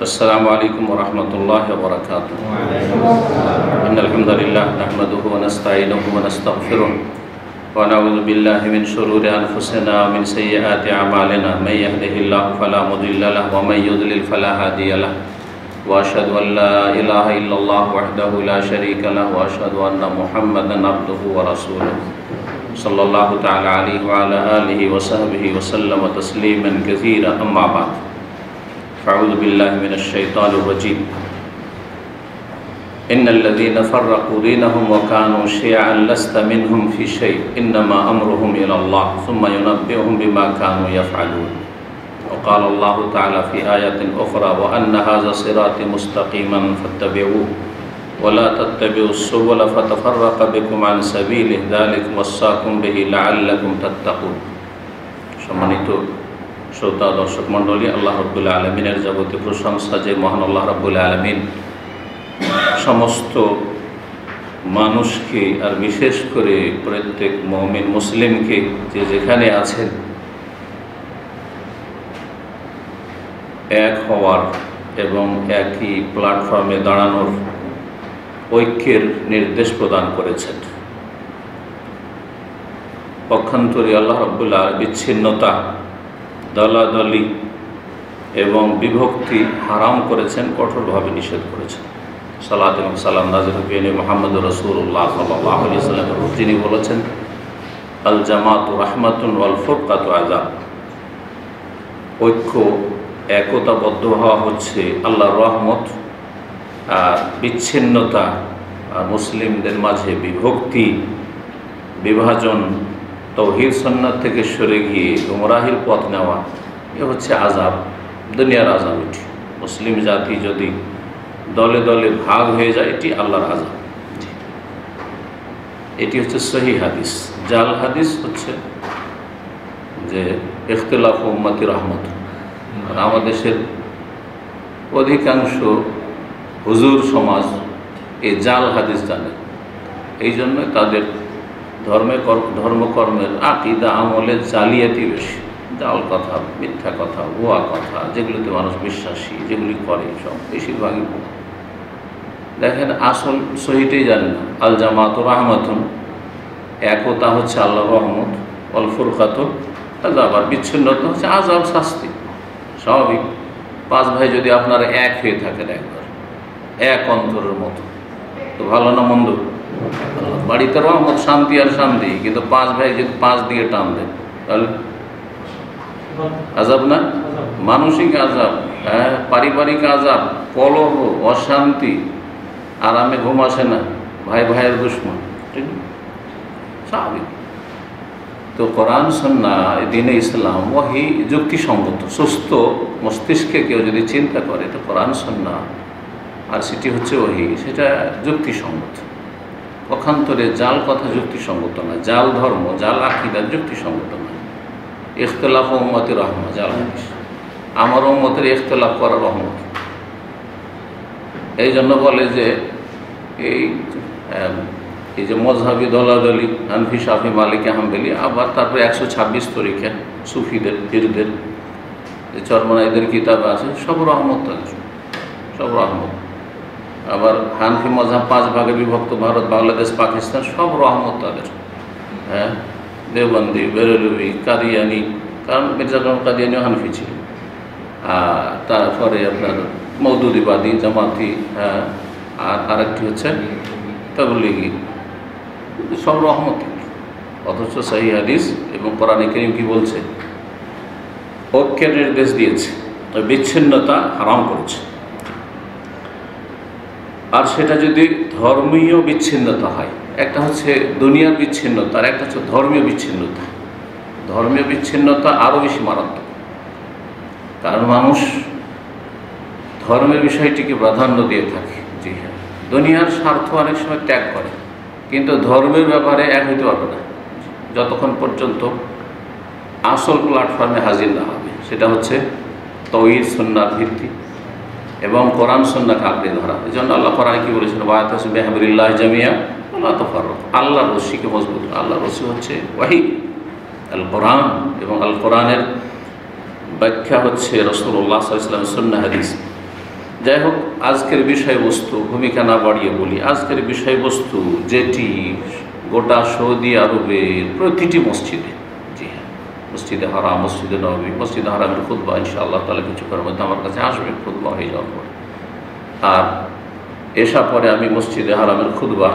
अस्सलामु अलैकुम वरहमतुल्लाहि वबरकातुहू। इन्नल हम्दुलिल्लाह नहमदुहु व नस्तईनुहु व नस्तगफिरुह व नऊज़ु बिल्लाहि मिन शुरूरि अनफुसिना व मिन सय्यिआति अमालिना मन यहदिहिल्लाहु फला मुदिल्ल लहु व मन युद्लिल फला हादिय लहु व अशहदु अन ला इलाहा इल्लल्लाह वहदहु ला शरीका लहु व अशहदु अन्ना मुहम्मदन अब्दुहु व रसूलुहु सल्लल्लाहु तआला अलैहि व अला आलिहि व सहबिहि व सल्लम तस्लीमन कसीरा अम्मा बाद। फ़अऊज़ु बिल्लाहि मिनश शैतानिर रजीम। इन्नल्लज़ीना फ़र्रक़ू दीनहुम व कानू शियअन लस्त मिनहुम फ़ी शै इन्नमा अम्रुहुम इलल्लाह सुम्मा युनब्बिउहुम बिमा कानू यफ़अलून। व क़ाल अल्लाहु तआला फ़ी आयतिन उख़रा व अन्न हाज़ा सिराती मुस्तक़ीमन फ़त्तबिऊहु व ला तत्तबिउस सुबुल फ़तफ़र्रक़ बिकुम अन सबीलिहि ज़ालिकुम वस्साकुम बिहि लअल्लकुम तत्तक़ून। सम्मानित श्रोता दर्शक मंडली, आल्लाह रब्बुल आलमीনের যাবতীয় প্রশংসা যে মহান আল্লাহ রব্বুল আলমিন সমস্ত মানুষকে আর বিশেষ করে প্রত্যেক মুমিন মুসলিমকে যে যেখানে আছেন এক হওয়ার এবং একই প্ল্যাটফর্মে দাঁড়ানোর ঐক্যের নির্দেশ প্রদান করেছেন। পক্ষান্তরে আল্লাহ রব্বুল আলমিন বিচ্ছিন্নতা, দলাদলি এবং বিভক্তি হারাম করেছেন, কঠোরভাবে নিষেধ করেছেন। সালাত এবং সালাম নাযিল হোক মুহাম্মদ রাসূলুল্লাহ সাল্লাল্লাহু আলাইহি ওয়াসাল্লামের উপর, যিনি বলেছেন আল জামাতু রাহমাতুন ওয়াল ফুরকাতু আযাব। ঐক্য, একতাবদ্ধ হওয়া হচ্ছে আল্লাহর রহমত, আর বিচ্ছিন্নতা আর মুসলিমদের মাঝে বিভক্তি, বিভাজন, তৌহিদ সুন্নাত থেকে সরে গিয়ে গুমরাহির পথ নেওয়া, এ হচ্ছে আযাব, দুনিয়ার আযাব। এটি মুসলিম জাতি যদি দলে দলে ভাগ হয়ে যায়, এটি আল্লাহর আযাব। এটি হচ্ছে সহিহ হাদিস। জাল হাদিস হচ্ছে যে ইখতিলাফ উম্মতি রহমত। আর আমাদের দেশের অধিকাংশ হুজুর সমাজ এই জাল হাদিস জানে, এই জন্য তাদের ধর্মকর্মের আকীদা আমলের জালিয়াতি বেশি। জাল কথা, মিথ্যা কথা, ভুয়া কথা, যেগুলিতে মানুষ বিশ্বাসী, যেগুলি করে সব বেশিরভাগই ভুয়া। দেখেন, আসল সহিটাই জানে না। আল জামাতু রাহমাতুন, একতা হচ্ছে আল্লাহর রহমত, ওয়াল ফুরকাতু আযাব, আর বিচ্ছিন্নতা হচ্ছে আযাব, শাস্তি। স্বাভাবিক, পাঁচ ভাই যদি আপনারা এক হয়ে থাকেন, একবার এক অন্তরের মতো, তো ভালো না মন্দ? বাড়িতে রহমত, শান্তি আর শান্তি, কিন্তু পাঁচ ভাই যদি পাঁচ দিয়ে টান দেন, তাহলে আযাব না? মানসিক আযাব, পারিবারিক আযাব, কলহ, অশান্তি, আরামে ঘুম আসে না, ভাই ভাইয়ের দুশমন। ঠিক না? স্বাভাবিক। তো কোরআন সুন্নাহ, দ্বীনে ইসলাম ওয়াহি যুক্তিসঙ্গত। সুস্থ মস্তিষ্কে কেউ যদি চিন্তা করে, তো কোরআন সুন্নাহ আর সেটি হচ্ছে ওয়াহি, সেটা যুক্তিসঙ্গত। পক্ষান্তরে জাল কথা যুক্তিসঙ্গত না, জাল ধর্ম, জাল আকীদা যুক্তিসঙ্গত না। ইখতিলাফ উম্মতি রহমত, জাল হাদিস। আমার উম্মতের ইখতিলাফ করা রহমত। এই জন্য বলে যে এই যে মযহাবি দলাদলি, হানফি, শাফি, মালিকি, হাম্বলি, আবার তারপরে 126 তরিকা সুফিদের, পীরদের, যে চরমনাইদের কিতাব আছে, সব রহমত তাদের, সব রহমত। আবার হানফি মযহাব 5 ভাগে বিভক্ত, ভারত, বাংলাদেশ, পাকিস্তান, সব রহমত তাদের। দেওবন্দি, বেরেলভি, কাদিয়ানি, কারণ মির্জা কাদিয়ানিও হানফি ছিল। তারপরে আপনার মওদুদিবাদী, জামাতি, আর আরেকটি হচ্ছে তাবলীগী, সব রহমত। অথচ সহিহ হাদিস এবং কোরআনে কারীম কি বলছে? ঐক্যের নির্দেশ দিয়েছে, বিচ্ছিন্নতা হারাম করেছে। আর সেটা যদি ধর্মীয় বিচ্ছিন্নতা হয়, একটা হচ্ছে দুনিয়ার বিচ্ছিন্নতা, আর একটা হচ্ছে ধর্মীয় বিচ্ছিন্নতা। ধর্মীয় বিচ্ছিন্নতা আরও বেশি মারাত্মক, কারণ মানুষ ধর্মের বিষয়টিকে প্রাধান্য দিয়ে থাকে। জি হ্যাঁ, দুনিয়ার স্বার্থ অনেক সময় ত্যাগ করে, কিন্তু ধর্মের ব্যাপারে এক হইতে পারবে না যতক্ষণ পর্যন্ত আসল প্ল্যাটফর্মে হাজির না হবে। সেটা হচ্ছে তাওহীদ সুন্নাহর ভিত্তি এবং কোরআন সুন্নাহকে আঁকড়ে ধরা। এই জন্য আল্লাহ কোরআনে কি বলেছেন? ওয়াতাসিমু বিহাবলিল্লাহি জামিআ ওয়া লা তাফাররাকু। আল্লাহর রশিকে মজবুত। আল্লাহর রশি হচ্ছে ওয়াহী, আল কোরআন, এবং আল কোরআনের ব্যাখ্যা হচ্ছে রাসূলুল্লাহ সাল্লাল্লাহু আলাইহি ওয়াসাল্লামের সুন্নাহ হাদিস। যাই হোক, আজকের বিষয়বস্তু ভূমিকা না বাড়িয়ে বলি। আজকের বিষয়বস্তু যেটি গোটা সৌদি আরবের প্রতিটি মসজিদে, জি হ্যাঁ, মসজিদে হারাম, মসজিদে নববী, মসজিদে হারামের খুতবা ইনশাআল্লাহ তাআলা কিছুক্ষণের মধ্যে আমার কাছে আসবে, খুতবা হয়ে যাওয়ার পরে। আর এসা পরে আমি মসজিদে হারামের খুতবা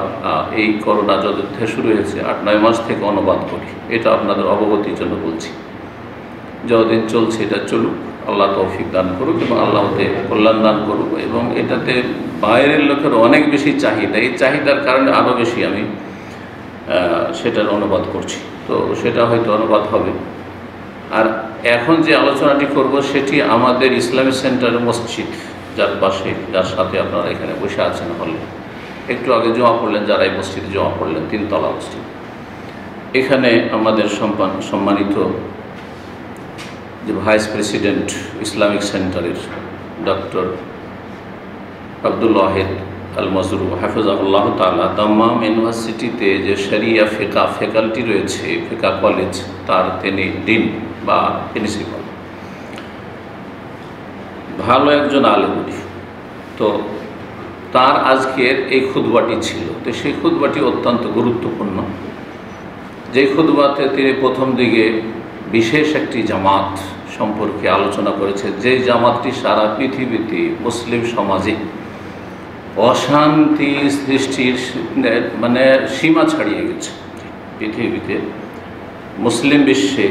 এই করোনা যুদ্ধে শুরু হয়েছে 8-9 মাস থেকে অনুবাদ করি। এটা আপনাদের অবগতির জন্য বলছি। যতদিন চলছে এটা চলুক, আল্লাহ তৌফিক দান করুক এবং আল্লাহতে কল্যাণ দান করুক। এবং এটাতে বাইরের লোকের অনেক বেশি চাহিদা, এই চাহিদার কারণে আরও বেশি আমি সেটার অনুবাদ করছি। তো সেটা হয়তো অনুবাদ হবে। আর এখন যে আলোচনাটি করব সেটি আমাদের ইসলামিক সেন্টারের মসজিদ, যার পাশে, যার সাথে আপনারা এখানে বসে আছেন হলে, একটু আগে জমা পড়লেন যারা এই মসজিদে জমা পড়লেন, 3 তলা মসজিদ। এখানে আমাদের সম্মানিত যে ভাইস প্রেসিডেন্ট ইসলামিক সেন্টারের ডক্টর আব্দুল ওয়াহিদ আল মাজরুর হাফিজাহুল্লাহ তাআলা, দাম্মাম ইউনিভার্সিটিতে যে শরিয়া ফিকা ফ্যাকাল্টি রয়েছে, ফিকা কলেজ, তার তিনি ডিন বা প্রিন্সিপাল, ভালো একজন আলেম। তো তার আজকের এই খুতবাটি ছিল। তো সেই খুতবাটি অত্যন্ত গুরুত্বপূর্ণ। যে খুতবাতে তিনি প্রথম দিকে বিশেষ একটি জামাত সম্পর্কে আলোচনা করেছে, যে জামাতটি সারা পৃথিবীতে মুসলিম সমাজে অশান্তি সৃষ্টির মানে সীমা ছাড়িয়ে গেছে। পৃথিবীতে মুসলিম বিশ্বে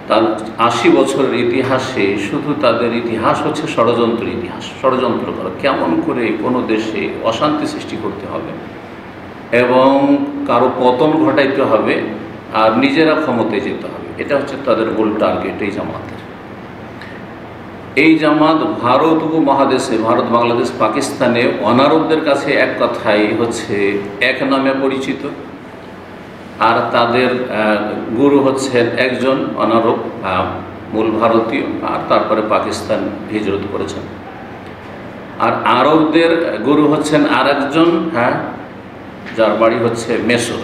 তার 80 বছরের ইতিহাসে শুধু তাদের ইতিহাস হচ্ছে ষড়যন্ত্রের ইতিহাস। ষড়যন্ত্র করা, কেমন করে কোনো দেশে অশান্তি সৃষ্টি করতে হবে এবং কারো পতন ঘটাইতে হবে আর নিজেরা ক্ষমতায় যেতে হবে, এটা হচ্ছে তাদের মূল টার্গেট এই জামাতের। এই জামাত ভারত উপমহাদেশে, ভারত, বাংলাদেশ, পাকিস্তানে অনারবদের কাছে এক কথাই হচ্ছে এক নামে পরিচিত। আর তাদের গুরু হচ্ছেন একজন অনারব, মূল ভারতীয়, আর তারপরে পাকিস্তান হিজরত করেছেন। আর আরবদের গুরু হচ্ছেন আরেকজন, যার বাড়ি হচ্ছে মেসর।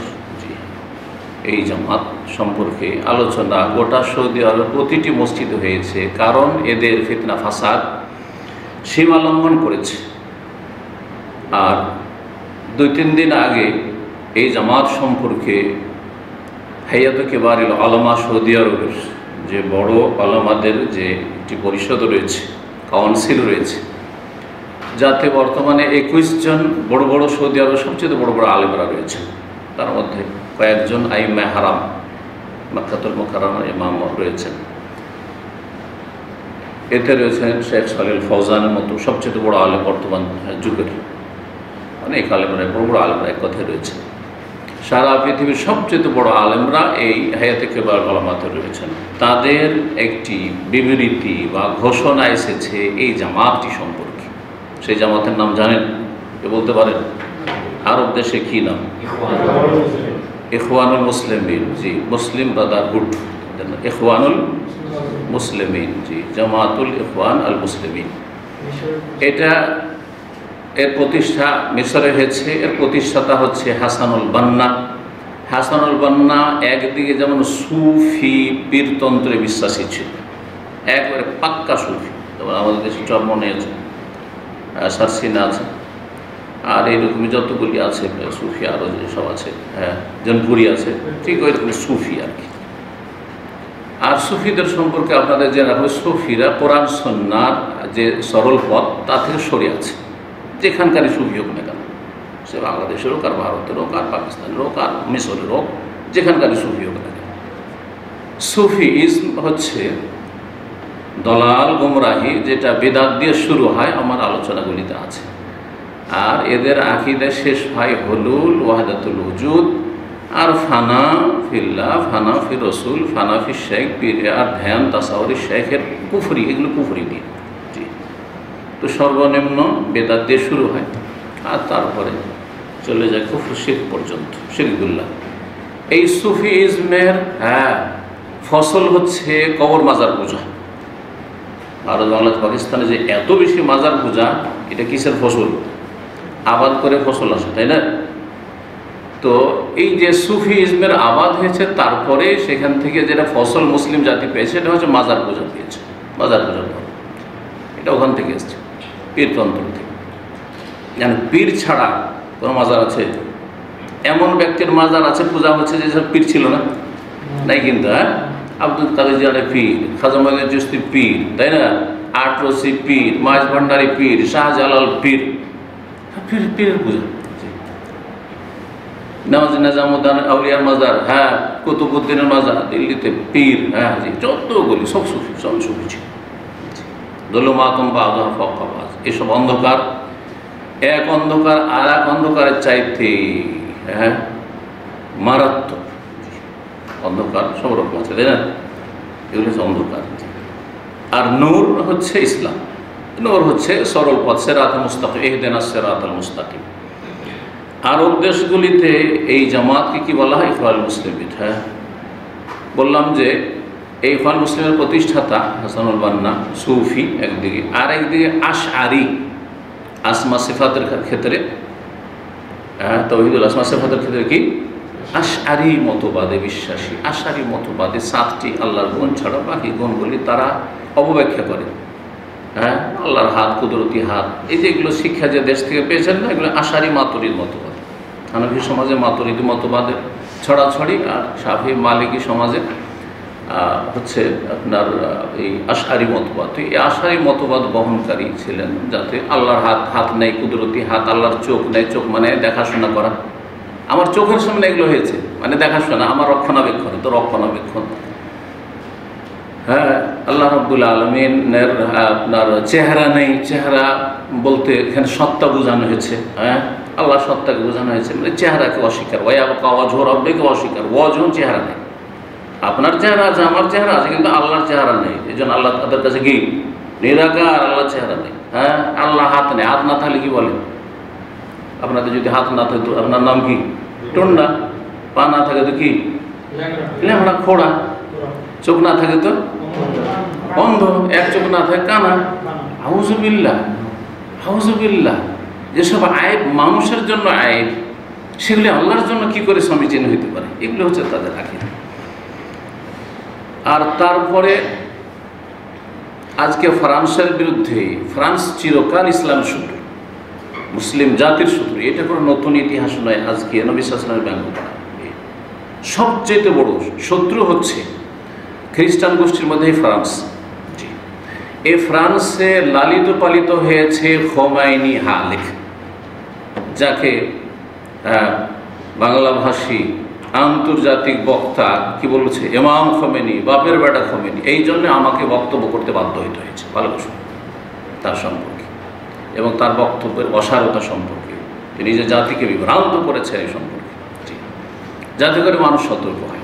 এই জামাত সম্পর্কে আলোচনা গোটা সৌদি আরব প্রতিটি মসজিদে হয়েছে, কারণ এদের ফিতনা ফাসাদ সীমা লঙ্ঘন করেছে। আর 2-3 দিন আগে এই জামাত সম্পর্কে হাইয়াতুল কিবারিল উলামা সৌদি আরবের যে বড় আলেমদের যে একটি পরিষদ রয়েছে, কাউন্সিল রয়েছে, যাতে বর্তমানে 21 জন বড় বড় সৌদি আরবের সবচেয়ে বড় বড় আলেমরা রয়েছেন। তার মধ্যে কয়েকজন আইম্মায়ে হারাম, মক্কাতুল মুকাররমার ইমাম রয়েছেন। এতে রয়েছেন শেখ সালেহ ফৌজানের মতো সবচেয়ে বড় আলেম বর্তমান যুগের। অনেক আলেমরা, বড় বড় আলেমরা এক কথায় রয়েছে। সারা পৃথিবীর সবচেয়ে বড় আলেমরা এই হায়াতে কিবারুল উলামাতে রয়েছেন। তাদের একটি বিবৃতি বা ঘোষণা এসেছে এই জামাতটি সম্পর্কে। সেই জামাতের নাম জানেন? কে বলতে পারেন? আরব দেশে কি নাম? ইখওয়ানুল মুসলিমিন। জি, মুসলিম ব্রাদারহুড, ইখওয়ানুল মুসলিমিন। জি, জামাতুল ইখওয়ান আল মুসলিমিন। এটা এর প্রতিষ্ঠা মিশরে হয়েছে। এর প্রতিষ্ঠাতা হচ্ছে হাসানুল বান্না। হাসানুল বান্না একদিকে যেমন সুফি পীরতন্ত্রে বিশ্বাসী ছিল, একবারে পাক্কা সুফি। যেমন আমাদের দেশে চরমনে আছে, সারসিনা আছে, আর এইরকমই যতগুলি আছে সুফি, আরও যেসব আছে, জনপুরি আছে, ঠিক ওই রকম সুফি আর কি। আর সুফিদের সম্পর্কে আপনাদের যে রাখবে, সুফিরা কোরআন সুন্নাহর যে সরল পথ তা থেকে সরে আছে। যেখানকারই সুফি হোক না কেন, সে বাংলাদেশের হোক, আর ভারতের হোক, আর পাকিস্তানের হোক, আর মিশরের হোক, যেখানকারই সুফি হোক না কেন। সুফিইজম হচ্ছে দলাল গুমরাহি, যেটা বেদাত দিয়ে শুরু হয়, আমার আলোচনাগুলিতে আছে। আর এদের আকীদা শেষ হয় হুলুল, ওয়াহদাতুল ওজুদ, আর ফানা ফিল্লাহ, ফানা ফি রসুল, ফানা ফি শেখ, পীরে আর ধ্যান, তাসাউরি শেখের কুফরি, এগুলো কুফরি দিয়ে। জি, তো সর্বনিম্ন বেদাত দিয়ে শুরু হয়, আর তারপরে চলে যায় কুফর শিরক পর্যন্ত, শিরকুল্লাহ। এই সুফিইজমের ফসল হচ্ছে কবর মাজার পূজা। ভারত, বাংলাদেশ, পাকিস্তানে যে এত বেশি মাজার পূজা, এটা কিসের ফসল? আবাদ করে ফসল আসে, তাই না? তো এই যে সুফিইজমের আবাদ হয়েছে, তারপরে সেখান থেকে যেটা ফসল মুসলিম জাতি পেয়েছে, এটা হচ্ছে মাজার পূজা পেয়েছে। মাজার পূজা এটা ওখান থেকে এসছে, পীরতন্ত্র থেকে। জানেন পীর ছাড়া কোনো মাজার আছে? এমন ব্যক্তির মাজার আছে পূজা হচ্ছে যেসব পীর ছিল না, নাই কিন্তু। হ্যাঁ, আব্দুল কাদের জিলানী পীর, খাজা মঈনুদ্দিন চিশতি পীর, তাই না? আটরসি পীর, মাইজ ভান্ডারী পীর, শাহজালাল পীর, পীর পীরের পূজা। নওয়াজ নিজামুদ্দিন আউলিয়ার মাজার, হ্যাঁ, কুতুবউদ্দিনের মাজার দিল্লিতে পীর, হ্যাঁ জি, যতগুলি সব সুফি, সব সুফি ছিল। যুলুমাতুন বা'দুহা ফাওকা বা'দ, এসব অন্ধকার, এক অন্ধকার আর এক অন্ধকারের চাইতে হ্যাঁ মারাত্মক অন্ধকার সব রকম আছে, তাই না? এগুলো হচ্ছে অন্ধকার। আর নূর হচ্ছে ইসলাম, নূর হচ্ছে সরল পথ, সিরাতুল মুস্তাকিম, ইহদিনাস সিরাতাল মুস্তাকিম। আরব দেশগুলিতে এই জামাতকে কি বলা হয়? ইখওয়ানুল মুসলিমিন। হ্যাঁ, বললাম যে এই ইখওয়ানুল মুসলিমের প্রতিষ্ঠাতা হাসানুল বান্না সুফি একদিকে, আর একদিকে আশআরি, আসমা সিফাতের ক্ষেত্রে, তাওহীদুল আসমা সিফাতের ক্ষেত্রে কি আশআরি মতবাদে বিশ্বাসী। আশআরি মতবাদে 7টি আল্লাহর গুণ ছাড়া বাকি গুণগুলি তারা অবব্যাখ্যা করে। হ্যাঁ, আল্লাহর হাত, কুদরতি হাত, এই যে এগুলো শিক্ষা যে দেশ থেকে পেয়েছেন না, এগুলো আশআরি মাতুরিদ মতবাদ। হানাফি সমাজে মাতুরিদি মতবাদের ছড়াছড়ি, আর শাফি মালিকি সমাজে হচ্ছে আপনার এই আশআরি মতবাদ। তো এই আশআরি মতবাদ বহনকারী ছিলেন, যাতে আল্লাহর হাত নেই, কুদরতি হাত, আল্লাহর চোখ নেই। চোখ মানে দেখাশোনা করা, আমার চোখের সামনে এগুলো হয়েছে মানে দেখাশোনা, আমার রক্ষণাবেক্ষণ, তো রক্ষণাবেক্ষণ। হ্যাঁ, আল্লাহ রাব্বুল আলামিনের আপনার চেহারা নেই, চেহারা বলতে এখানে সত্তা বোঝানো হয়েছে। হ্যাঁ, আল্লাহ সত্তাকে বোঝানো হয়েছে, মানে চেহারাকে অস্বীকার। ওয়ায়াবকা ওয়াজহু রাব্বিকা অস্বীকার, ওয়াজহু চেহারা নেই। আপনার চেহারা আছে, আমার চেহারা আছে, কিন্তু আল্লাহর চেহারা নেই। এই জন্য আল্লাহ তাদের কাছে কি নিরাকার, আল্লাহর চেহারা নেই। হ্যাঁ, আল্লাহ হাত নেই, হাত না থাকলে কি বলে? আপনাদের যদি হাত না থাকতো আপনার নাম কি? টন্ডা। পা না থাকে তো কি? ল্যাংড়া, খোড়া। চোখ না থাকে তো অন্ধ, এক চোখ না থাকে কানা। আউযুবিল্লাহ, আউযুবিল্লাহ। যেসব আয়েব মানুষের জন্য আয়েব, সেগুলি আল্লাহর জন্য কি করে সমীচীন হইতে পারে? এগুলো হচ্ছে তাদের আকীদা। আর তারপরে আজকে ফ্রান্সের বিরুদ্ধে, ফ্রান্স চিরকাল ইসলামের শত্রু, মুসলিম জাতির শত্রু, এটা কোনো নতুন ইতিহাস নয়। আজকে নবী সাল্লাল্লাহু আলাইহি ওয়াসাল্লামের ব্যঙ্গ করা সবচেয়ে বড় শত্রু হচ্ছে খ্রিস্টান গোষ্ঠীর মধ্যে ফ্রান্স। এই ফ্রান্সে লালিত পালিত হয়েছে খোমাইনি হালেক, যাকে বাংলাভাষী আন্তর্জাতিক বক্তা কি বলেছে? ইমাম খোমেনি, বাপের বেটা খোমেনি। এই জন্য আমাকে বক্তব্য করতে বাধ্য হইতে হয়েছে ভালোবাসা তার সম্পর্কে এবং তার বক্তব্যের অসারতা সম্পর্কে। তিনি যে জাতিকে বিভ্রান্ত করেছেন এই সম্পর্কে, যাতে করে মানুষ সতর্ক হয়।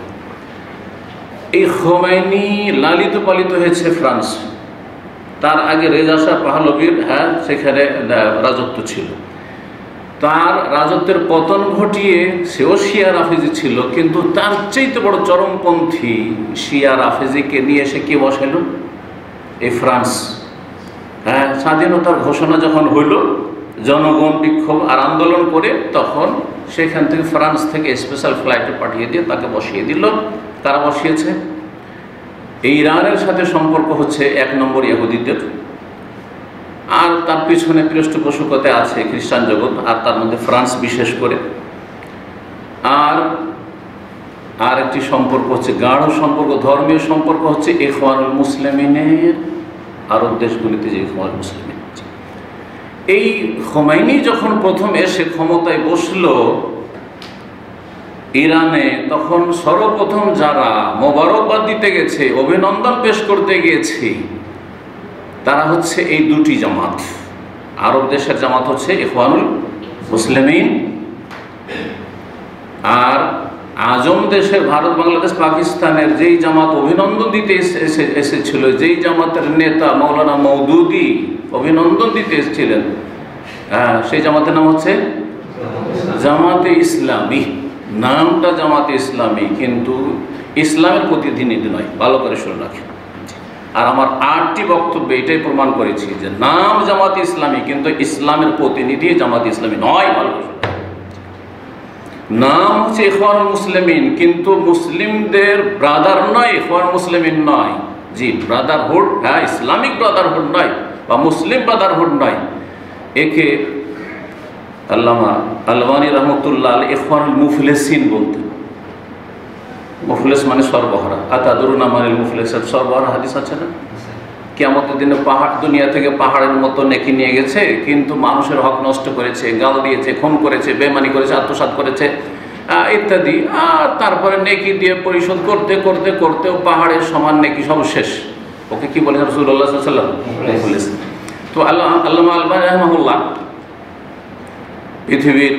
এই খোমেনি লালিত পালিত হয়েছে ফ্রান্স। তার আগে রেজা শাহ পাহলভীর সেখানে রাজত্ব ছিল। তার রাজত্বের পতন ঘটিয়ে সেও শিয়া রাফেজি ছিল, কিন্তু তার চাইতে বড় চরমপন্থী শিয়া রাফেজিকে নিয়ে এসে কে বসাইল? এই ফ্রান্স। স্বাধীনতার ঘোষণা যখন হইল, জনগণ বিক্ষোভ আর আন্দোলন করে, তখন সেখান থেকে ফ্রান্স থেকে স্পেশাল ফ্লাইটে পাঠিয়ে দিয়ে তাকে বসিয়ে দিল। কারা বসিয়েছে? এই ইরানের সাথে সম্পর্ক হচ্ছে 1 নম্বর ইহুদিদের, আর তার পিছনে পৃষ্ঠপোষকতা আছে খ্রিস্টান জগৎ, আর তার মধ্যে ফ্রান্স বিশেষ করে। আর একটি সম্পর্ক হচ্ছে গাঢ় সম্পর্ক, ধর্মীয় সম্পর্ক হচ্ছে ইখওয়ানুল মুসলিমিনের আরব দেশগুলিতে যে ইখওয়ানুল মুসলিমিন। এই খোমেনি যখন প্রথম এসে ক্ষমতায় বসলো ইরানে, তখন সর্বপ্রথম যারা মোবারকবাদ দিতে গেছে, অভিনন্দন পেশ করতে গিয়েছে, তারা হচ্ছে এই দুটি জামাত। আরব দেশের জামাত হচ্ছে ইখওয়ানুল মুসলিমিন, আর আজম দেশের, ভারত, বাংলাদেশ, পাকিস্তানের যেই জামাত অভিনন্দন দিতে এসেছিল, যেই জামাতের নেতা মৌলানা মওদুদি অভিনন্দন দিতে এসেছিলেন, সেই জামাতের নাম হচ্ছে জামাতে ইসলামী। নামটা জামাতে ইসলামী, কিন্তু ইসলামের প্রতিনিধি নয়। ভালো করে শুনে রাখেন। আর আমার 8টি বক্তব্যে এটাই প্রমাণ করেছি যে নাম জামাতে ইসলামী, কিন্তু ইসলামের প্রতিনিধি জামাতে ইসলামী নয়। ভালো করে নাম হচ্ছে ইখওয়ানুল মুসলিমিন, কিন্তু মুসলিমদের ব্রাদার নয়, ইখওয়ানুল মুসলিমিন নয়। জি, ব্রাদারহুড, ইসলামিক ব্রাদারহুড নয়, বা মুসলিম ব্রাদারহুড নয়, একে আল্লামা আলবানী রহমতুল্লাহ আলাইহি ইখওয়ানুল মুফলিসিন বলতেন। মুফলিস মানে সর্বহারা। আতাদরুনা মানিল মুফলিস, সর্বহারা হাদিস আছে না? কিয়ামতের দিনে পাহাড়, দুনিয়া থেকে পাহাড়ের মতো নেকি নিয়ে গেছে, কিন্তু মানুষের হক নষ্ট করেছে, গাল দিয়েছে, খুন করেছে, বেমানি করেছে, আত্মসাৎ করেছে ইত্যাদি, আর তারপরে নেকি দিয়ে পরিশোধ করতে করতে করতেও পাহাড়ের সমান নেকি সব শেষ। ওকে কি বলেন রাসূলুল্লাহ সাল্লাল্লাহু আলাইহি ওয়াসাল্লাম? মুফলিস। তো আল্লামা আলবানী রাহিমাহুল্লাহ পৃথিবীর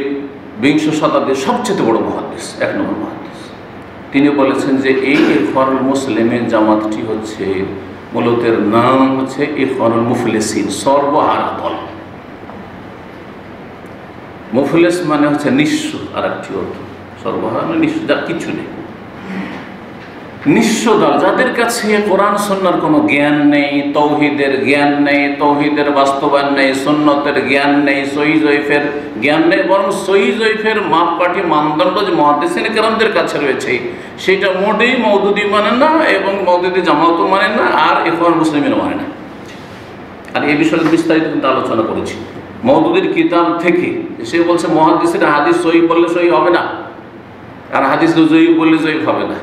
20 শতাব্দীর সবচেয়ে বড় মুহাদ্দিস, 1 নম্বর মুহাদ্দিস। তিনি বলেছেন যে এই ইখওয়ানুল মুসলিমিন জামাতটি হচ্ছে মূলত এর নাম হচ্ছে ইখওয়ানুল মুফলিসিন, সর্বহারা দল। মুফলিস মানে হচ্ছে নিঃস্ব, আর একটি অর্থ সর্বহারা মানে নিঃস্ব, যার কিছু নেই, নিঃস্ব দল, যাদের কাছে কোরআন সুন্নাহর কোনো জ্ঞান নেই, তৌহিদের জ্ঞান নেই, তৌহিদের বাস্তবায়ন নেই, সুন্নতের জ্ঞান নেই, সহিহ জয়ীফের জ্ঞান নেই, বরং সহিহ জয়ীফের মাপকাঠি মানদণ্ড যে মুহাদ্দিসিন কেরামদের কাছে রয়েছে সেটা মোটেই মওদুদি মানে না, এবং মওদুদি জামাতও মানে না, আর ইখওয়ানুল মুসলিমিনও মানে না। আর এই বিষয়ে বিস্তারিত কিন্তু আলোচনা করেছি মওদুদির কিতাব থেকে। সে বলছে মুহাদ্দিসের হাদিস সহিহ বললে সহিহ হবে না, আর হাদিস জয়ীফ বললে জয়ীফ হবে না।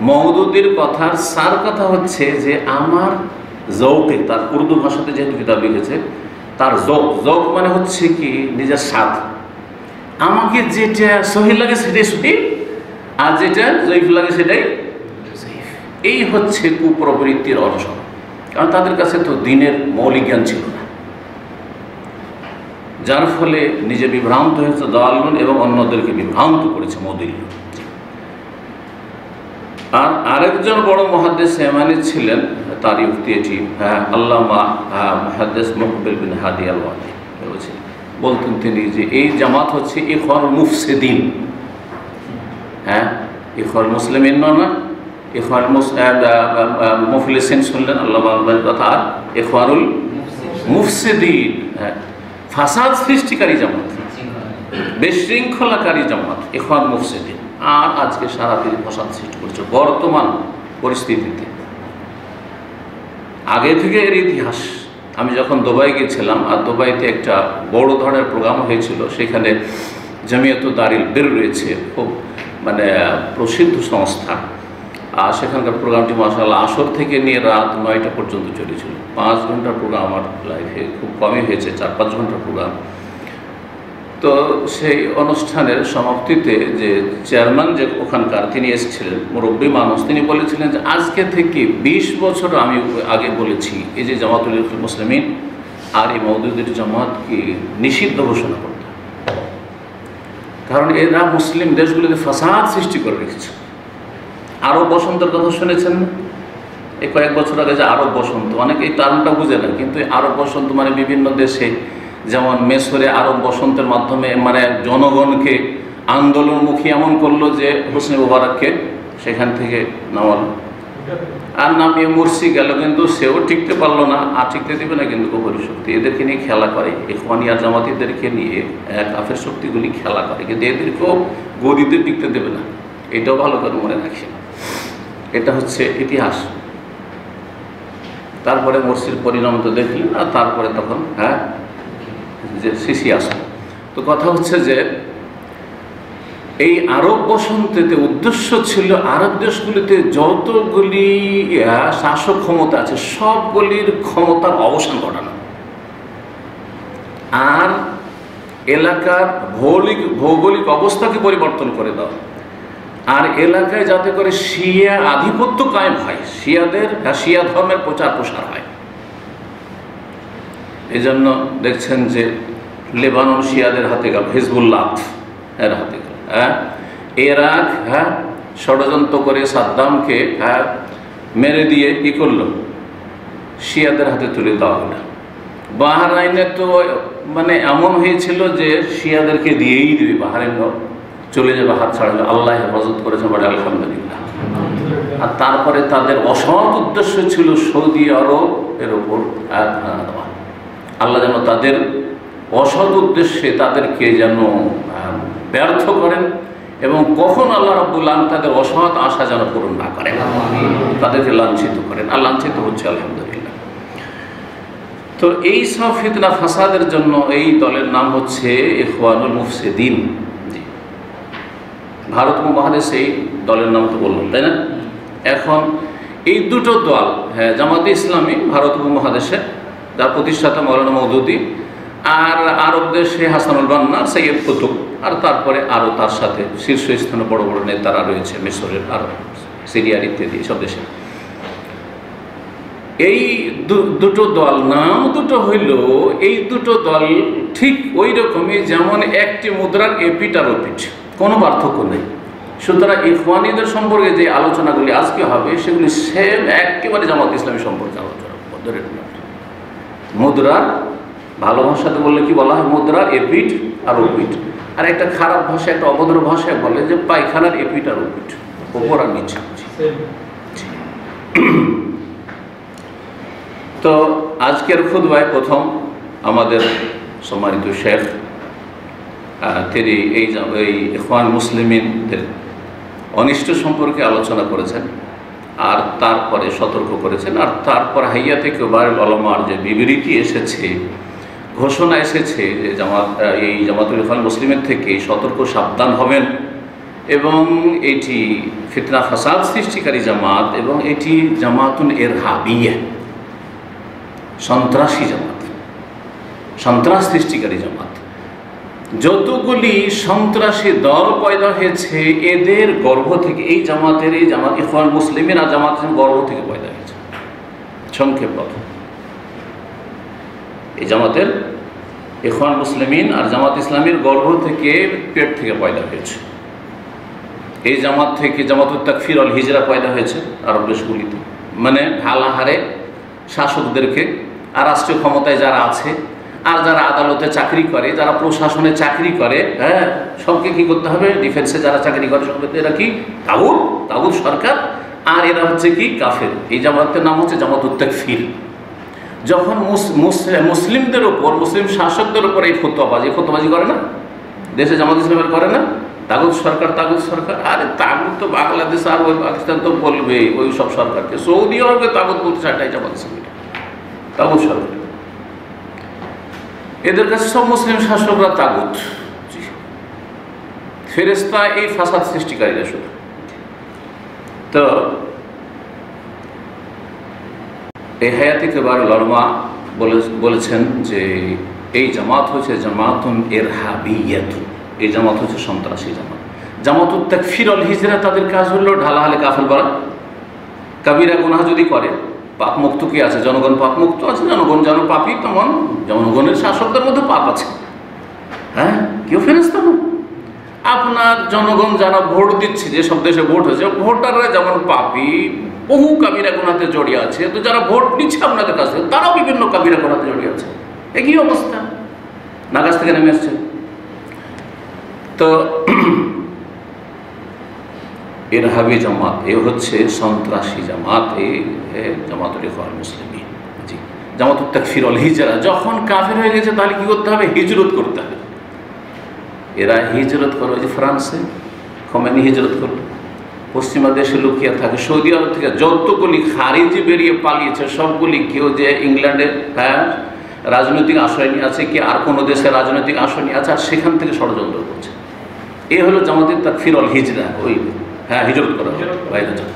মওদুদির কথার সার কথা হচ্ছে যে আমার জৌকে, তার উর্দু ভাষাতে যেহেতু কিতাব লিখেছে, তার জৌক মানে হচ্ছে কি নিজের স্বাদ, আমাকে যেটা সহিহ লাগে সেটাই সহিহ, আর যেটা জয়ীফ লাগে সেটাই জয়ীফ। এই হচ্ছে কুপ্রবৃত্তির অংশ, কারণ তাদের কাছে তো দিনের মৌলিক জ্ঞান ছিল না, যার ফলে নিজে বিভ্রান্ত হয়েছে দালালুন, এবং অন্যদেরকে বিভ্রান্ত করেছে মুদিল্লুন। আর আরেকজন বড় মুহাদ্দিস ইয়ামানি ছিলেন, তার উক্তি এটি, আল্লামা মুহাদ্দিস মুকবিল বিন হাদি আল-ওয়াদি বলতেন তিনি যে এই জামাত হচ্ছে ইখওয়ানুল মুফসিদিন। ইখওয়ানুল মুসলিমিন না, ইখওয়ানুল মুফলিসিন শুনলেন আল্লামা আল-বানীর কথা, আর ইখওয়ানুল মুফসিদিন ফাসাদ সৃষ্টিকারী জামাত, বিশৃঙ্খলাকারী জামাত, ইখওয়ান মুফসিদিন। আর আজকে সারা পৃথিবী ফাসাদ সৃষ্টি করছে বর্তমান পরিস্থিতিতে। আগে থেকে এর ইতিহাস, আমি যখন দুবাই গিয়েছিলাম, আর দুবাইতে একটা বড় ধরনের প্রোগ্রাম হয়েছিল, সেখানে জামিয়াতুদ দারিল বির রয়েছে, খুব মানে প্রসিদ্ধ সংস্থা, আর সেখানকার প্রোগ্রামটি মাশাআল্লাহ আসর থেকে নিয়ে রাত 9টা পর্যন্ত চলেছিল। 5 ঘন্টার প্রোগ্রাম, আমার লাইফে খুব কমই হয়েছে 4-5 ঘন্টার প্রোগ্রাম। তো সেই অনুষ্ঠানের সমাপ্তিতে যে চেয়ারম্যান যে ওখানকার, তিনি এসেছিলেন, মুরব্বী মানুষ, তিনি বলেছিলেন যে আজকে থেকে 20 বছর আমি আগে বলেছি এই যে জামাতুল মুসলিমিন আর এই মওদুদির জামাতকে নিষিদ্ধ ঘোষণা করতে, কারণ এরা মুসলিম দেশগুলিতে ফাসাদ সৃষ্টি করে রেখেছে। আরব বসন্তের কথা শুনেছেন না? এই কয়েক বছর আগে যে আরব বসন্ত, অনেকে এই টার্মটা বুঝে না, কিন্তু আরব বসন্ত মানে বিভিন্ন দেশে, যেমন মেসরে আরব বসন্তের মাধ্যমে মানে জনগণকে আন্দোলনমুখী এমন করলো যে হোসনি মুবারককে সেখান থেকে নামাল, আর নামিয়ে মুরসি গেল, কিন্তু সেও টিকতে পারলো না, আর টিকতে দেবে না কিন্তু কুফরি শক্তি এদেরকে নিয়ে খেলা করে, ইখওয়ানি আর জামাতিদেরকে নিয়ে কাফের শক্তিগুলি খেলা করে, কিন্তু এদেরকেও গদিতে টিকতে দেবে না। এটাও ভালো করে মনে রাখি, এটা হচ্ছে ইতিহাস। তারপরে মুরসির পরিণাম তো দেখি, আর তারপরে তখন যে সিসি আসলো। তো কথা হচ্ছে যে এই আরব বসন্তেতে উদ্দেশ্য ছিল আরব দেশগুলিতে যতগুলি শাসক ক্ষমতা আছে সবগুলির ক্ষমতার অবসান ঘটানো, আর এলাকার ভৌগোলিক অবস্থাকে পরিবর্তন করে দেওয়া, আর এলাকায় যাতে করে শিয়া আধিপত্য কায়েম হয়, শিয়া ধর্মের প্রচার প্রসার হয়। এই জন্য দেখছেন যে লেবানন শিয়াদের হাতে গেল, হিজবুল্লাহ এর হাতে গেল, ইরাক ষড়যন্ত্র করে সাদ্দামকে মেরে দিয়ে কি করলো, শিয়াদের হাতে তুলে দেওয়া হলো। বাহরাইনে তো মানে এমন হয়েছিল যে শিয়াদেরকে দিয়েই দেবে, বাহরাইন চলে যাবে, হাত ছাড়াবে। আল্লাহ হেফাজত করেছে, বলে আলহামদুলিল্লাহ। আর তারপরে তাদের অসৎ উদ্দেশ্য ছিল সৌদি আরব এর ওপর আয়াত দেওয়া। আল্লাহ যেন তাদের অসৎ উদ্দেশ্যে তাদেরকে যেন ব্যর্থ করেন, এবং কখন আল্লাহ রাব্বুল আলামিন তাদের অসৎ আশা যেন পূরণ না করেন, তাদেরকে লাঞ্ছিত করেন। আর লাঞ্ছিত হচ্ছে আলহামদুলিল্লাহ। তো এই সব ফিতনা ফাসাদের জন্য এই দলের নাম হচ্ছে ইখওয়ানুল মুফসিদিন। ভারত উপমহাদেশে এই দলের নাম তো বললাম, তাই না? এখন এই দুটো দল, হ্যাঁ, জামাতে ইসলামী ভারত উপমহাদেশে, যার প্রতিষ্ঠাতা মৌলানা মওদুদী, আর আরব দেশে হাসানুল বান্না, সৈয়দ কুতুব, আর তারপরে আরও তার সাথে শীর্ষস্থানে বড় বড় নেতারা রয়েছে মিশরের, আর সিরিয়ার ইত্যাদি সব দেশে। এই দুটো দল, নাম দুটো হইল, এই দুটো দল ঠিক ওই রকমই যেমন একটি মুদ্রার এপিঠ আর ওপিঠ, কোনো পার্থক্য নেই। সুতরাং ইখওয়ানিদের সম্পর্কে যে আলোচনাগুলি আজকে হবে সেগুলি সেম একেবারে জামাত ইসলামী সম্পর্কে আলোচনা। মুদ্রার ভালো ভাষাতে বললে কি বলা হয়? মুদ্রার এপিঠ আর ওপিঠ। আর একটা খারাপ ভাষা, একটা অভদ্র ভাষায় বলে যে পায়খানার এপিঠ আর ওপিঠ, ওপর আর নিচে। তো আজকের খুতবায় প্রথম আমাদের সম্মানিত শেখ তিনি এই ইখওয়ান মুসলিমিনদের অনিষ্ট সম্পর্কে আলোচনা করেছেন, আর তারপরে সতর্ক করেছেন, আর তারপর হাইয়াতে কিবারুল উলামার যে বিবৃতি এসেছে, ঘোষণা এসেছে যে এই জামাতুল ইখওয়ান মুসলিমের থেকে সতর্ক সাবধান হবেন, এবং এটি ফিতনা ফাসাদ সৃষ্টিকারী জামাত, এবং এটি জামাতুন ইরহাবিয়া, সন্ত্রাসী জামাত, সন্ত্রাস সৃষ্টিকারী জামাত। যতগুলি সন্ত্রাসী দল পয়দা হয়েছে এদের গর্ভ থেকে, এই জামাত ইখওয়ান মুসলিমিন আর জামাত গর্ভ থেকে পয়দা হয়েছে। সংক্ষেপ কথা, এই জামাতের ইখওয়ান মুসলিমিন আর জামাত ইসলামীর গর্ভ থেকে, পেট থেকে পয়দা হয়েছে। এই জামাত থেকে জামাতুত তাকফির আল হিজরা পয়দা হয়েছে আরব দেশগুলিতে, মানে ঢাল হারে শাসকদেরকে, আর রাষ্ট্রীয় ক্ষমতায় যারা আছে, আর যারা আদালতে চাকরি করে, যারা প্রশাসনে চাকরি করে, হ্যাঁ, সবকে কি করতে হবে? ডিফেন্সে যারা চাকরি করে সবকে এরা কি তাগুত সরকার, আর এরা হচ্ছে কি কাফের। এই জামাতের নাম হচ্ছে জামাতুত তাকফির। যখন মুসলিমদের ওপর, মুসলিম শাসকদের ওপর এই ফতোয়াবাজি করে না, দেশে জামাত ইসলামের করে না, তাগুত সরকার। আরে তাগুত তো বাংলাদেশ আর ওই পাকিস্তান তো বলবে ওই সব সরকারকে, সৌদি আরবে তাগুত বলতে চাটাই জামাত ইসলামী তাগুত সরকার। এদের কাছে সব মুসলিম শাসকরা তাগুত, ফেরেশতা এই ফাসাদ সৃষ্টিকারীরা শুধু। তো এই হায়াতে কিবারুল উলামা বলেছেন যে এই জামাত হচ্ছে জামাতুন ইরহাবিয়াতুন, এই জামাত হচ্ছে সন্ত্রাসী জামাত। জামাতুত তাকফির আল হিজরা, তাদের কাজ হলো ঢালাহালে কাফের বলা, কাবিরা গুনাহ যদি করে, পাপ মুক্ত কি আছে? জনগণ পাপ মুক্ত আছে, জনগণ যেন পাপী, তেমন জনগণের শাসকদের মধ্যে পাপ আছে। হ্যাঁ, কেউ ফেরেশতা না। আপনার জনগণ যারা ভোট দিচ্ছে, যে সব দেশে ভোট হয়েছে, ভোটাররা যেমন পাপী, বহু কাবিরা গুনাহতে জড়িয়ে আছে, তো যারা ভোট নিচ্ছে আপনাদের কাছে তারাও বিভিন্ন কাবিরা গুনাহতে জড়িয়ে আছে। একই অবস্থা, নাগাজ থেকে নেমে আসছে। তো ইরহাবি জামাত, এ হচ্ছে সন্ত্রাসী জামাত, এই জামাতুল ইখওয়ান মুসলিমিন। জি, জামাতুত তাকফির আল হিজরা। যখন কাফের হয়ে গেছে তাহলে কি করতে হবে? হিজরত করতে হবে। এরা হিজরত করবে, যে ফ্রান্সে খোমেনি হিজরত করলো, পশ্চিমা দেশে লুকিয়ে থাকে, সৌদি আরব থেকে যতগুলি খারিজি বেরিয়ে পালিয়েছে সবগুলি, কেউ যে ইংল্যান্ডে, হ্যাঁ, রাজনৈতিক আশ্রয় নিয়ে আছে, কি আর কোনো দেশে রাজনৈতিক আশ্রয় নিয়ে আছে, আর সেখান থেকে ষড়যন্ত্র করছে। এ হলো জামাতুত তাকফির আল হিজরা। ওই, হ্যাঁ, হিজরত করা বাইরে যাওয়া,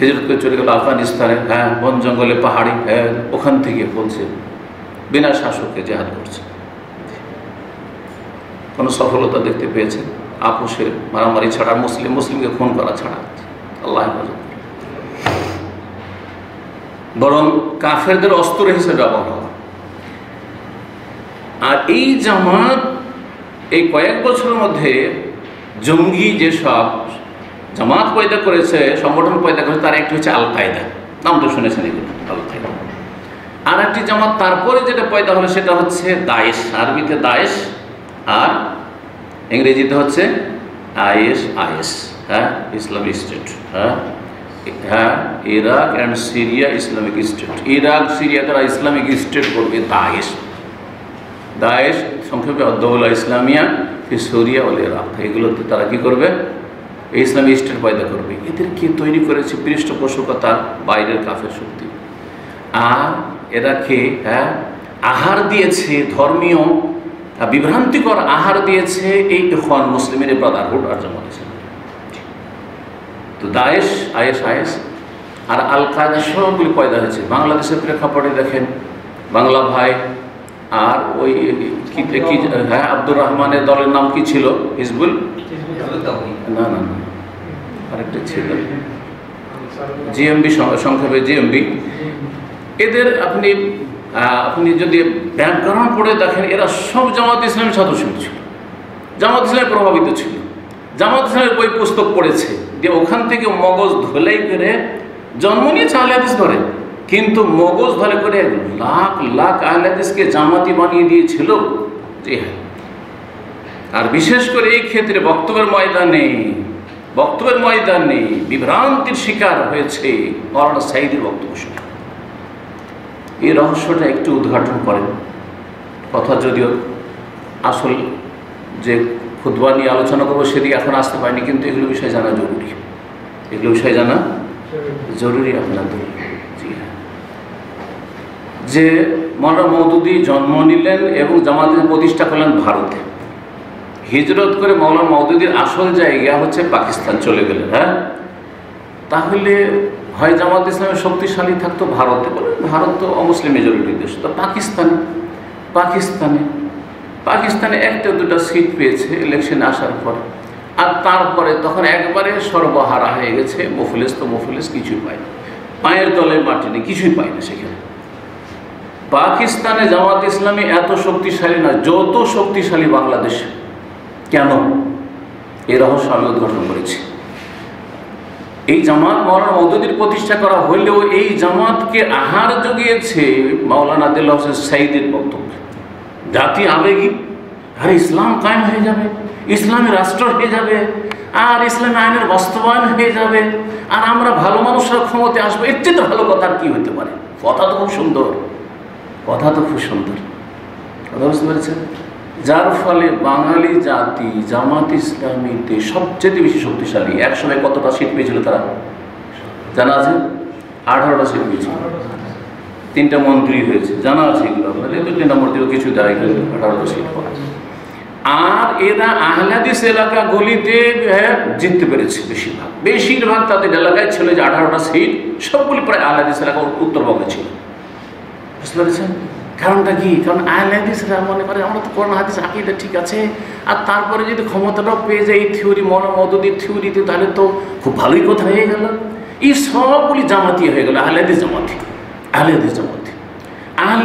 হিজরত করে চলে গেল আফগানিস্তানে, হ্যাঁ, বন জঙ্গলে, পাহাড়ি, হ্যাঁ, ওখান থেকে বলছে বিনা শাসককে জেহাদ করছে। কোনো সফলতা দেখতে পেয়েছে? আপোষের মারামারি ছাড়া, মুসলিমকে খুন করা ছাড়া, আল্লাহ হেফাজত, বরং কাফেরদের অস্ত্র হিসেবে ব্যবহার হওয়া। আর এই জামাত এই কয়েক বছরের মধ্যে জঙ্গি যেসব জামাত পয়দা করেছে, সংগঠন পয়দা করেছে, তার একটি হচ্ছে আল কায়দা, নাম তো শুনেছেন এগুলো, আল কায়দা। আর একটি জামাত তারপরে যেটা পয়দা হলো সেটা হচ্ছে দায়েশ, আরবিতে দায়েশ, আর ইংরেজিতে হচ্ছে আইএস, হ্যাঁ, ইসলামিক স্টেট। হ্যাঁ, Iraq and Syria Islamic state. Iraq Syria তারা ইসলামিক স্টেট করবে, দায়েশ সংক্ষেপে আদ-দাওলা ইসলামিয়া ফি সুরিয়া ওয়াল ইরাক। এগুলোতে তারা কি করবে? ইসলামিক স্টেট পয়দা করবে। এদের কি তৈরি করেছে? পৃষ্ঠপোষকতার বাইরের কাফের শক্তি। আর এরাকে আহার দিয়েছে, ধর্মীয় বিভ্রান্তিকর আহার দিয়েছে এই ইখওয়ান মুসলিমের ব্রাদারহুড আর জামাত ইসলামী। তো দায়েশ, আইএস আর আল কায়দা সবগুলি পয়দা হয়েছে বাংলাদেশের প্রেক্ষাপটে। দেখেন বাংলা ভাই আর ওই আব্দুর রহমানের দলের নাম কি ছিল? হিজবুল, না না না, আরেকটা ছিল জিএমবি, সংক্ষেপে জিএমবি। এদের আপনি যদি ব্যাকগ্রাউন্ড পড়ে দেখেন, এরা সব জামাত ইসলামের সদস্য ছিল, জামাত ইসলামে প্রভাবিত ছিল, জামাত ইসলামের বই পুস্তক পড়েছে, যে ওখান থেকে মগজ ধোলাই করে জন্ম নিয়েছে আহলে হাদিস ধরে, কিন্তু মগজ ধরে করে লাখ লাখ আহলে হাদিসকে জামাতি বানিয়ে দিয়েছিল। জি হ্যাঁ। আর বিশেষ করে এই ক্ষেত্রে বক্তব্যের ময়দানে বিভ্রান্তির শিকার হয়েছে মাওলানা সাঈদীর বক্তব্য শুনে। এই রহস্যটা একটু উদ্ঘাটন করেন। কথা যদিও আসল যে খুতবা নিয়ে আলোচনা করবো সেদিকে এখন আসতে পারিনি, কিন্তু এগুলো বিষয়ে জানা জরুরি, আপনাদের। জি হ্যাঁ, যে মাওলানা মওদুদী জন্ম নিলেন এবং জামাতের প্রতিষ্ঠা করলেন ভারতে। হিজরত করে মাওলানা মওদুদীর আসল জায়গা হচ্ছে পাকিস্তান চলে গেলেন। হ্যাঁ, তাহলে হয় জামাত ইসলামের শক্তিশালী থাকতো ভারতে, বলেন ভারত তো অমুসলিম মেজরিটি দেশ, তো পাকিস্তানে একটা দুটা সিট পেয়েছে ইলেকশনে আসার পর, আর তারপরে তখন একবারে সর্বহারা হয়ে গেছে। মুফলিস কিছুই পায়নি, পায়ের তলে মাটি নেই, কিছুই পায় না সেখানে। পাকিস্তানে জামাত ইসলামী এত শক্তিশালী না যত শক্তিশালী বাংলাদেশে। কেন? এই রহস্য আমি উদ্ঘাটন করেছি। এই জামাত মাওলানা মওদুদীর প্রতিষ্ঠা করা হলেও এই জামাতকে আহার জুগিয়েছে মাওলানা দেলোয়ার হোসেন সাঈদীর বক্তব্য। জাতি আবেগী, আর ইসলাম কায়েম হয়ে যাবে, ইসলামী রাষ্ট্র হয়ে যাবে, আর ইসলামী আইনের বাস্তবায়ন হয়ে যাবে, আর আমরা ভালো মানুষরা ক্ষমতা আসবো। এর চেয়ে ভালো কথা আর কি হতে পারে? কথা তো খুব সুন্দর, কথা বুঝতে পেরেছেন? যার ফলে বাঙালি জাতি জামাত ইসলামীতে সবচেয়ে বেশি শক্তিশালী। একসময় কতটা সিট পেয়েছিল তারা জানা আছে? 18টা সিট পেয়েছিল, 3টা মন্ত্রী হয়েছে, জানা আছে এগুলো আপনাদের। 2টা মন্ত্রীও কিছু দেয়, কিন্তু 18টা সিট পায়। আর এরা আহলে হাদিস এলাকাগুলিতে জিততে পেরেছে বেশিরভাগ তাদের এলাকায় ছিল যে 18টা সিট সবগুলি প্রায় আহলে হাদিস এলাকা উত্তরবঙ্গে ছিল। বুঝতে পেরেছেন কারণটা কি? কারণ আহলে হাদিসরা মনে করে আমরা তো কোরআন হাদিস আকীদা ঠিক আছে, আর তারপরে যদি ক্ষমতাটাও পেয়ে যায় এই থিওরি, মাওলানা মওদুদীর থিওরিতে, তাহলে তো খুব ভালোই কথা হয়ে গেল। এই সবগুলি জামাতি হয়ে গেল, আহলে হাদিস জামাতি। আহলে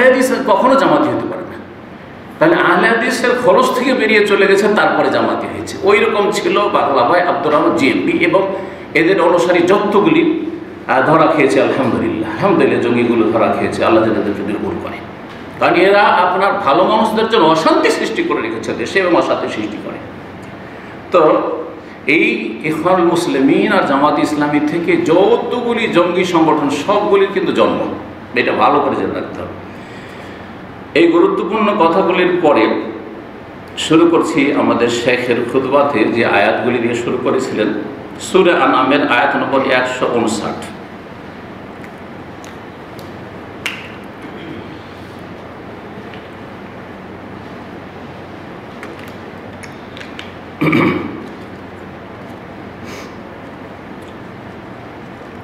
হাদিস কখনো জামাতি হতে পারে না। তাহলে আহলে হাদিসের খরচ থেকে বেরিয়ে চলে গেছে, তারপরে জামাতি হয়েছে। ওই রকম ছিল বাংলা ভাই আব্দুর রহমান জিএমবি এবং এদের অনুসারী যতগুলি ধরা খেয়েছে। আলহামদুলিল্লাহ জঙ্গিগুলো ধরা খেয়েছে, আল্লাহ যাদেরকে নির্মূল করে। কারণ এরা আপনার ভালো মানুষদের জন্য অশান্তি সৃষ্টি করে রেখেছে দেশে, এবং অশান্তি সৃষ্টি করে। তো এই ইখওয়ানুল মুসলিমিন আর জামাত ইসলামী থেকে যতগুলি জঙ্গি সংগঠন সবগুলির কিন্তু জন্ম, এটা ভালো করে জেনে রাখতে হবে। এই গুরুত্বপূর্ণ কথাগুলির পরে শুরু করছি আমাদের শেখের খুতবাতে যে আয়াতগুলি দিয়ে শুরু করেছিলেন। সূরা আনআমের আয়াত নম্বর 159।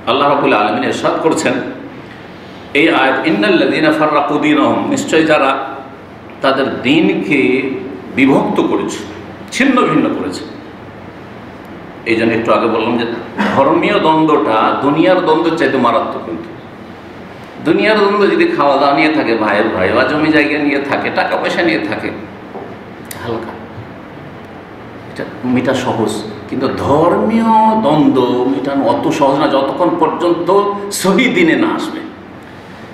আল্লাহ রাব্বুল আলামিন ইরশাদ করছেন এই আয়াত, ইন্নাল্লাযীনা ফাররাকু দীনাহুম, নিশ্চয় যারা তাদের দ্বীনকে বিভক্ত করেছে, ছিন্ন ভিন্ন করেছে। এই জন্য একটু আগে বললাম যে ধর্মীয় দ্বন্দ্বটা দুনিয়ার দ্বন্দ্বের চাইতে মারাত্মক। কিন্তু দুনিয়ার দ্বন্দ্ব যদি খাওয়া দাওয়া নিয়ে থাকে, ভাইয়ের ভাই বা জমি জায়গা নিয়ে থাকে, টাকা পয়সা নিয়ে থাকে, হালকা, এটা মেটা সহজ। কিন্তু ধর্মীয় দ্বন্দ্ব মেটানো অত সহজ না যতক্ষণ পর্যন্ত সহি দিনে না আসবে।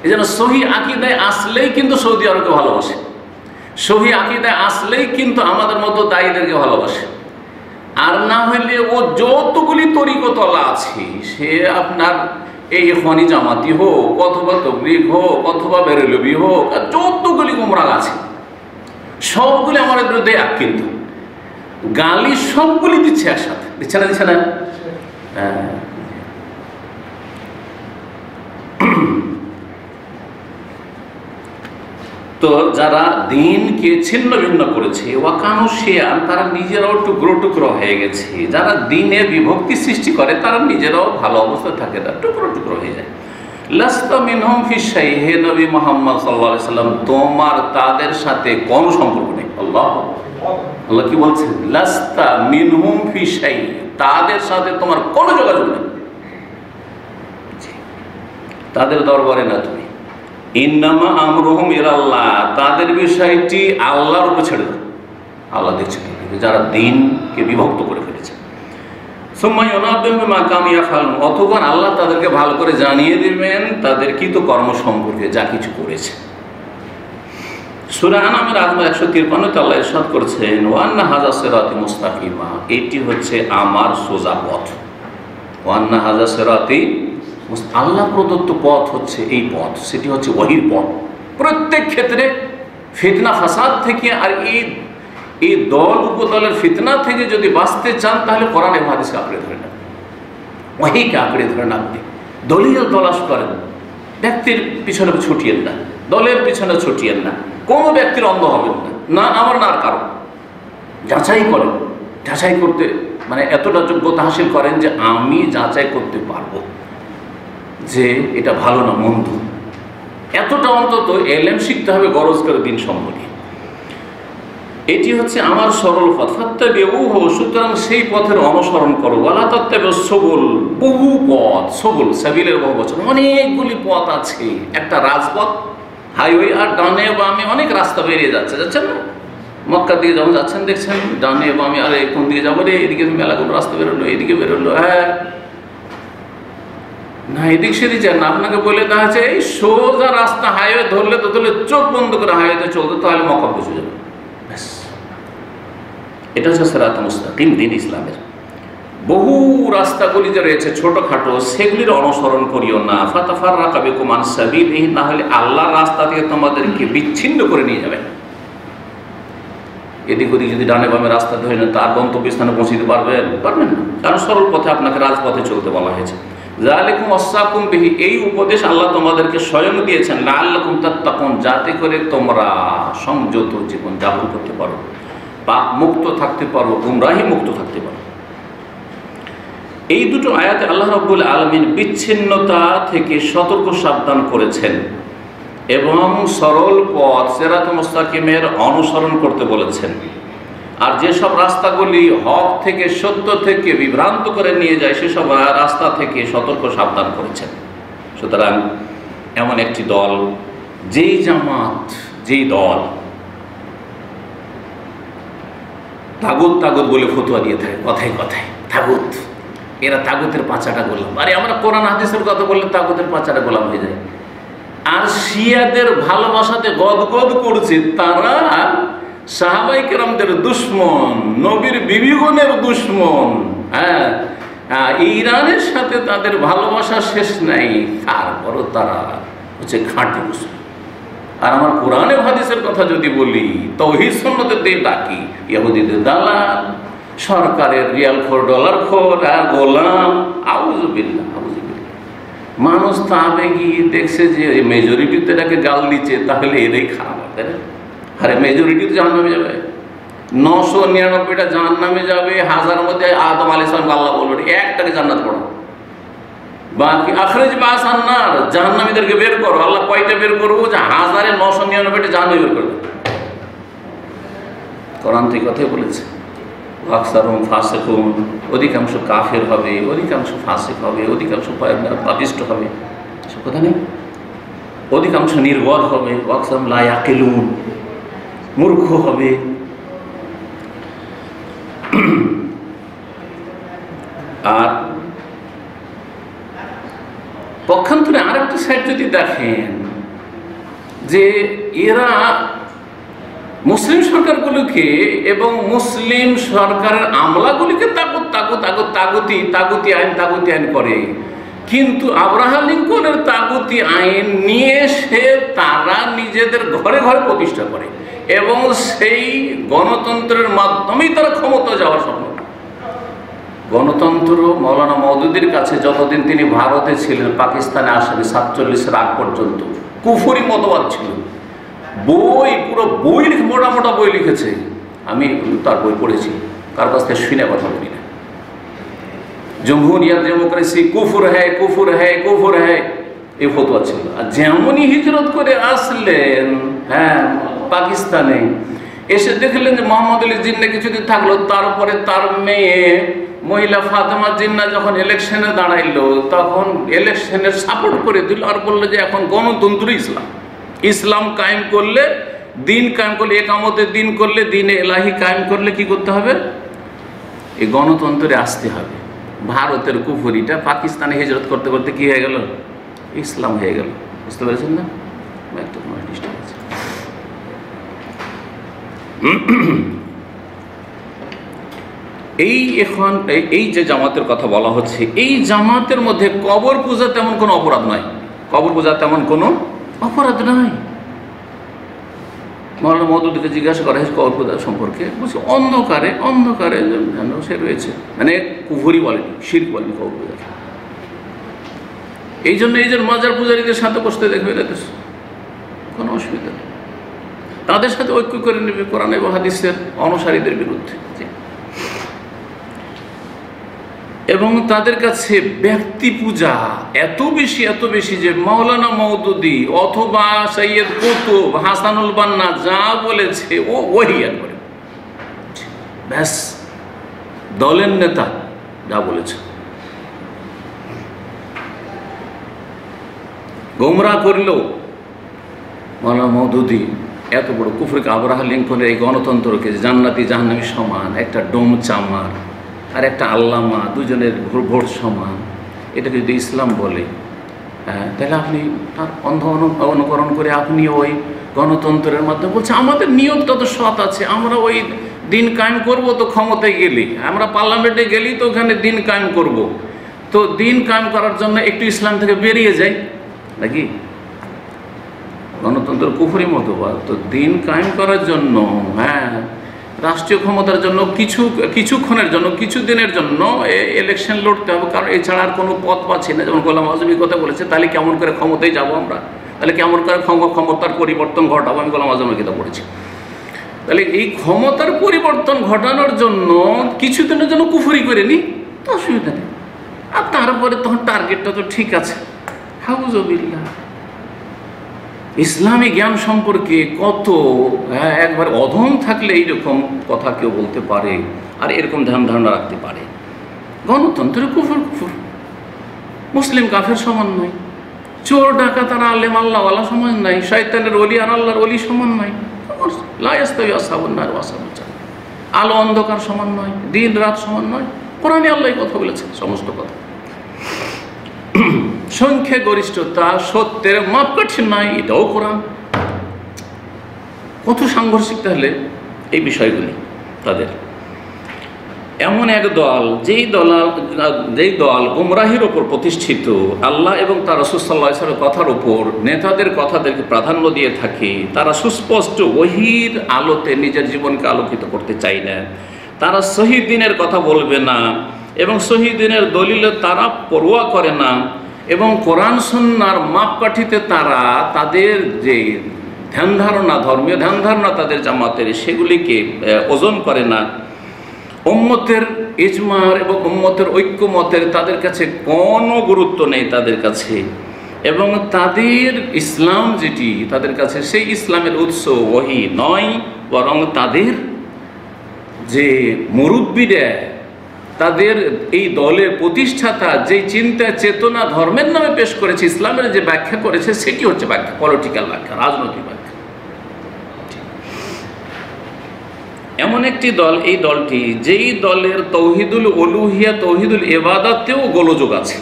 এই জন্য সহি আকীদায় আসলেই কিন্তু সৌদি আরবকে ভালোবাসে, সহি আকীদায় আসলেই কিন্তু আমাদের মতো দায়ীদেরকে ভালোবাসে। আর না হলে ও যতগুলি তরিকতলা আছে, সে আপনার এই ইখওয়ানি জামাতি হোক, অথবা তাবলীগ হোক, অথবা বেরেলভি হোক, আর যতগুলি গুমরাহ আছে সবগুলি আমাদের বিরুদ্ধে এক, কিন্তু গালি সবগুলি দিচ্ছে একসাথে, দিচ্ছে না? তো যারা দিনকে ছিন্ন ভিন্ন করেছে, ওয়াকানু শিয়ান, তারা নিজেরাও টুকরো টুকরো হয়ে গেছে। যারা দিনে বিভক্তি সৃষ্টি করে তারা নিজেরাও ভালো অবস্থায় থাকে না, টুকরো টুকরো হয়ে যায়। লাস্তা মিনহুম ফি শাই, হে নবী মুহাম্মদ সাল্লাল্লাহু আলাইহি সাল্লাম, তোমার তাদের সাথে কোনো সম্পর্ক নেই। আল্লাহ কি বলছেন? লাস্তা মিনহুম ফি শাই, তাদের সাথে তোমার কোনো যোগাযোগ নেই, তাদের দরবারে না তুমি। ইন্নামা আমরুহুম ইলাল্লাহ, তাদের বিষয়টি আল্লাহর উপর ছেড়ে দাও, আল্লাহ দেখছেন যারা দিনকে বিভক্ত করে ফেলেছে। সুম্মা ইউনাব্বিহুম বিমা কানু ইয়াফআলুন, অথবা আল্লাহ তাদেরকে ভালো করে জানিয়ে দিবেন তাদের কৃত কর্ম সম্পর্কে, যা কিছু করেছে। সূরা আনামের 153 তে আল্লাহ ইরশাদ করেছেন, ওয়া আন্না হাযা সিরাতি মুস্তাকিমা, এটি হচ্ছে আমার সোজা পথ। ওয়া আন্না হাযা সিরাতি, আল্লাহ প্রদত্ত পথ হচ্ছে এই পথ, সেটি হচ্ছে ওহীর পথ। প্রত্যেক ক্ষেত্রে ফিতনা ফাসাদ থেকে আর এই দল উপদলের ফিতনা থেকে যদি বাঁচতে চান তাহলে কোরআন এবং হাদিসকে আঁকড়ে ধরে নেন, ওহীকে আঁকড়ে ধরেন। আপনি দলীয় তলাশ করেন, ব্যক্তির পিছনে ছুটিয়েন না, দলের পিছনে ছুটিয়েন না, কোনো ব্যক্তির অন্ধ হবেন না, না আমার না আর কারণ। যাচাই করেন, যাচাই করতে মানে এতটা যোগ্যতা হাসিল করেন যে আমি যাচাই করতে পারবো যে এটা ভালো না মন্দ। এতটা অন্তত এলেম শিখতে হবে গরজ করে দিন সম্পর্কে। এটি হচ্ছে আমার সরল পথ, ফাত্তাবিউহু, সুতরাং সেই পথের অনুসরণ করো। ওয়ালা তাত্তাবিউস সুবুল, বহু পথ, সবুল সাবিলের বহু বচন, অনেকগুলি পথ আছে। একটা রাজপথ, হাইওয়ে, আর ডানে বামে অনেক রাস্তা বেরিয়ে যাচ্ছে, যাচ্ছেন না? মক্কার দিকে যখন যাচ্ছেন দেখছেন ডানে বামে, আরে কোন দিকে যাবো রে, এদিকে মেলাগুলো রাস্তা বেরোলো, এদিকে বেরোলো, হ্যাঁ না এদিক সেদিক যান না, আপনাকে বলে দেওয়া হচ্ছে এই সোজা রাস্তা, হাইওয়ে ধরলে তো ধরলে চোখ বন্ধ করে হাইওয়েতে চলতে, তাহলে মক্কা পৌঁছে যাবে। ব্যাস, এটা হচ্ছে সিরাতুল মুস্তাকিম, দিন ইসলামের। বহু রাস্তাগুলি যে রয়েছে ছোটখাটো, সেগুলির অনুসরণ করিও না। ফাতাফাররাকা বিকুম আন সাবিলিহি, না হলে আল্লাহর রাস্তা থেকে তোমাদেরকে বিচ্ছিন্ন করে নিয়ে যাবে। এদিক ওদিক যদি ডানে বামে রাস্তা ধরে না, তার গন্তব্যস্থানে পৌঁছতে পারবেন না, কারণ সরল পথে আপনাকে রাজপথে চলতে বলা হয়েছে। যালিকুম ওয়াসাকুম বিহি, এই উপদেশ আল্লাহ তোমাদেরকে স্বয়ং দিয়েছেন, লাআল্লাকুম তাত্তাকুন, যাতে করে তোমরা সংযত জীবন যাপন করতে পারো, পাপ মুক্ত থাকতে পারো, গুমরাহি মুক্ত থাকতে পারো। এই দুটো আয়াতে আল্লাহ রাব্বুল আলামিন বিচ্ছিন্নতা থেকে সতর্ক সাবধান করেছেন এবং সরল পথ সিরাতুল মুস্তাকিমের অনুসরণ করতে বলেছেন। আর যেসব রাস্তাগুলি হক থেকে, সত্য থেকে বিভ্রান্ত করে নিয়ে যায়, সেসব রাস্তা থেকে সতর্ক সাবধান করেছেন। সুতরাং এমন একটি দল, যেই জামাত, যেই দল তাগুত তাগুত বলে ফতোয়া দিয়ে থাকে কথায় কথায়, তাগুত, এরা তাগুতের পাঁচাটা গোলাম। আরে আমরা কোরআন হাদিসের কথা বললে তাগুতের পাঁচাটা গোলাম হয়ে যায়। আর শিয়াদের ভালোবাসাতে গদগদ করছে, তারা সাহাবায়ে কেরামদের দুশমন, নবীর বিবিগণের দুশমন। হ্যাঁ, ইরানের সাথে তাদের ভালোবাসা শেষ নাই, তারপরও তারা হচ্ছে খাঁটি মুসলিম। আর আমার কোরআনে হাদিসের কথা যদি বলি, তাওহীদ সুন্নতের দিয়ে ডাকি, ইহুদিদের দালাল, সরকারের রিয়ালখোর, ডলারখোর, গোলাম। আউযুবিল্লাহ, আউযুবিল্লাহ। মানুষ তো আবেগী দেখছে যে মেজরিটিতে এটাকে গাল দিচ্ছে, তাহলে এরাই খারাপ, তাই না? আরে মেজরিটি তো জাহান্নামে যাবে, 999টা জাহান্নামে যাবে, 1000 মধ্যে আদম আলাইহিস সালাম আল্লাহ বলবেন একটাকে জান্নাত পড়ো, বাকি আখরিজ বাসান নার, জাহান্নামীদেরকে বের করো। আল্লাহ কয়টা বের করবো? যে 1999টা জাহান্নামে বের করবে। কোরআন থেকে কথাই বলেছে, আকসারুহুম ফাসিকুন, অধিকাংশ কাফের হবে, অধিকাংশ ফাসিক হবে, অধিকাংশ পাপিষ্ট হবে, সব কথা নেই। অধিকাংশ নির্বোধ হবে, আকসারুহুম লা ইয়াকিলুন, মূর্খ হবে। আর পক্ষান্তরে আরেকটা সাইড যদি দেখেন, যে এরা মুসলিম সরকারগুলোকে এবং মুসলিম সরকারের আমলাগুলিকে তাগুতি আইন করে, কিন্তু আব্রাহাম লিঙ্কনের তাগুতি আইন নিয়ে এসে তারা নিজেদের ঘরে ঘরে প্রতিষ্ঠা করে এবং সেই গণতন্ত্রের মাধ্যমেই তারা ক্ষমতা যাওয়া সম্ভব। গণতন্ত্র মৌলানা মওদুদির কাছে যতদিন তিনি ভারতে ছিলেন, পাকিস্তানে আসেনি, 47-এর আগ পর্যন্ত কুফরি মতবাদ ছিল। বই, পুরো বই লিখে, মোটা মোটা বই লিখেছে। আমি তার বই পড়েছি, কার কাছ থেকে শুনে কথা বলি না। জমহুরিয়াত ডেমোক্রেসি কুফর হ্যায়, কুফর হ্যায়, কুফর হ্যায়, এই ফতোয়া ছিল। আর যেমনই হিজরত করে আসলেন হ্যাঁ পাকিস্তানে, এসে দেখলেন যে মোহাম্মদ আলী জিন্না কিছুদিন থাকলো, তারপরে তার মেয়ে মহিলা ফাতেমা জিন্না যখন ইলেকশনে দাঁড়াইলো, তখন ইলেকশনের সাপোর্ট করে দিল আর বললো যে এখন গণতন্ত্র ইসলাম, ইসলাম কায়েম করলে, দিন কায়েম করলে, একামতের দিন করলে, দিনে এলাহি কায়েম করলে কি করতে হবে, এই গণতন্ত্রে আসতে হবে। ভারতের কুফরিটা পাকিস্তানে হিজরত করতে করতে কি হয়ে গেল, ইসলাম হয়ে গেল। বুঝতে পেরেছেন না? এই এখন এই যে জামাতের কথা বলা হচ্ছে, এই জামাতের মধ্যে কবর পূজা তেমন কোনো অপরাধ নয়, কবর পূজা তেমন কোনো অপরাধ নয়। মাওলানা মওদুদীকে জিজ্ঞাসা করা হয়েছে কবর পূজা সম্পর্কে, বলছে অন্ধকারে অন্ধকারে যেন সে রয়েছে, মানে কুফরি বলেনি, শিরক বলেনি কবর পূজা। এই জন্য মাজার পূজারীদের সাথে বসতে দেখবে কোনো অসুবিধা নেই, তাদের সাথে ঐক্য করে নেবে কোরআন এবং হাদিসের অনুসারীদের বিরুদ্ধে। এবং তাদের কাছে ব্যক্তি পূজা এত বেশি যে মাওলানা মওদুদী অথবা সৈয়দ কুতুব, হাসানুল বান্না যা বলেছে ওই একবারে ব্যাস, দলের নেতা যা বলেছে, গোমরা করলেও মাওলানা মওদুদী এত বড় কুফরকে আবরাহ লিঙ্কনের এই গণতন্ত্রকে জান্নাতি জাহান্নামী সমান, একটা ডোম চামার আর একটা আল্লামা, দুজনের ভোট সমান, এটাকে যদি ইসলাম বলে, তাহলে আপনি তার অন্ধ অনুকরণ করে আপনি ওই গণতন্ত্রের মাধ্যমে বলছে আমাদের নিয়তটা তো সৎ আছে, আমরা ওই দিন কায়েম করব, তো ক্ষমতায় গেলি, আমরা পার্লামেন্টে গেলি তো ওখানে দিন কায়েম করব, তো দিন কায়েম করার জন্য একটু ইসলাম থেকে বেরিয়ে যাই নাকি? গণতন্ত্র কুফরি মতবাদ। তো দিন কায়েম করার জন্য হ্যাঁ রাষ্ট্রীয় ক্ষমতার জন্য কিছুক্ষণের জন্য, কিছুদিনের জন্য ইলেকশন লড়তে হবে, কারণ এছাড়া আর কোনো পথ পাচ্ছি না। যেমন গোলাম আজমি কথা বলেছে, তাহলে কেমন করে ক্ষমতায় যাব আমরা, তাহলে কেমন করে ক্ষমতার পরিবর্তন ঘটাবো? আমি গোলাম আজমের কথা পড়েছি। তাহলে এই ক্ষমতার পরিবর্তন ঘটানোর জন্য কিছুদিনের জন্য কুফরি করে নি, তো অসুবিধা নেই। আর তারপরে তখন টার্গেটটা তো ঠিক আছে। হাউজুবিল্লাহ, ইসলামী জ্ঞান সম্পর্কে কত একবার অধম থাকলে এইরকম কথা কেউ বলতে পারে আর এরকম ধ্যান ধারণা রাখতে পারে। গণতন্ত্রের কুফর, মুসলিম কাফের সমান নয়, চোর ডাকাত আর আলেম আল্লাহওয়ালা সমান নাই, শয়তানের ওলি আর আল্লাহর ওলি সমান নয়, আলো অন্ধকার সমান নয়, দিন রাত সমান নয়। কোরআনে আল্লাহ কথা বলেছেন সমস্ত কথা। সংখ্যা গরিষ্ঠতা সত্যের মাপকাঠি নাই, এটাও কোরআন। কত সাংঘর্ষিক তাহলে এই বিষয়গুলি তাদের। এমন এক দল, যেই দল গুমরাহির ওপর প্রতিষ্ঠিত, আল্লাহ এবং তার রাসূল সাল্লাল্লাহু আলাইহি ওয়াসাল্লামের কথার ওপর, নেতাদের কথাদেরকে প্রাধান্য দিয়ে থাকে, তারা সুস্পষ্ট ওহীর আলোতে নিজের জীবনকে আলোকিত করতে চায় না, তারা সহিহ দ্বীনের কথা বলবে না এবং সহিহ দ্বীনের দলিলে তারা পরোয়া করে না, এবং কোরআন সুন্নাহর মাপকাঠিতে তারা তাদের যে ধ্যান ধারণা, ধর্মীয় ধ্যান ধারণা তাদের জামাতের, সেগুলিকে ওজন করে না। উম্মতের ইজমার এবং উম্মতের ঐক্যমতের তাদের কাছে কোনো গুরুত্ব নেই তাদের কাছে, এবং তাদের ইসলাম যেটি তাদের কাছে, সেই ইসলামের উৎস ওহী নয়, বরং তাদের যে মুরব্বীরা, তাদের এই দলের প্রতিষ্ঠাতা যে চিন্তা চেতনা ধর্মের নামে পেশ করেছে, ইসলামের যে ব্যাখ্যা করেছে, সেটি হচ্ছে ব্যাখ্যা, পলিটিক্যাল ব্যাখ্যা, রাজনৈতিক ব্যাখ্যা। এমন একটি দল, এই দলটি, যেই দলের তৌহিদুল উলুহিয়া, তৌহিদুল ইবাদতেও গোলযোগ আছে,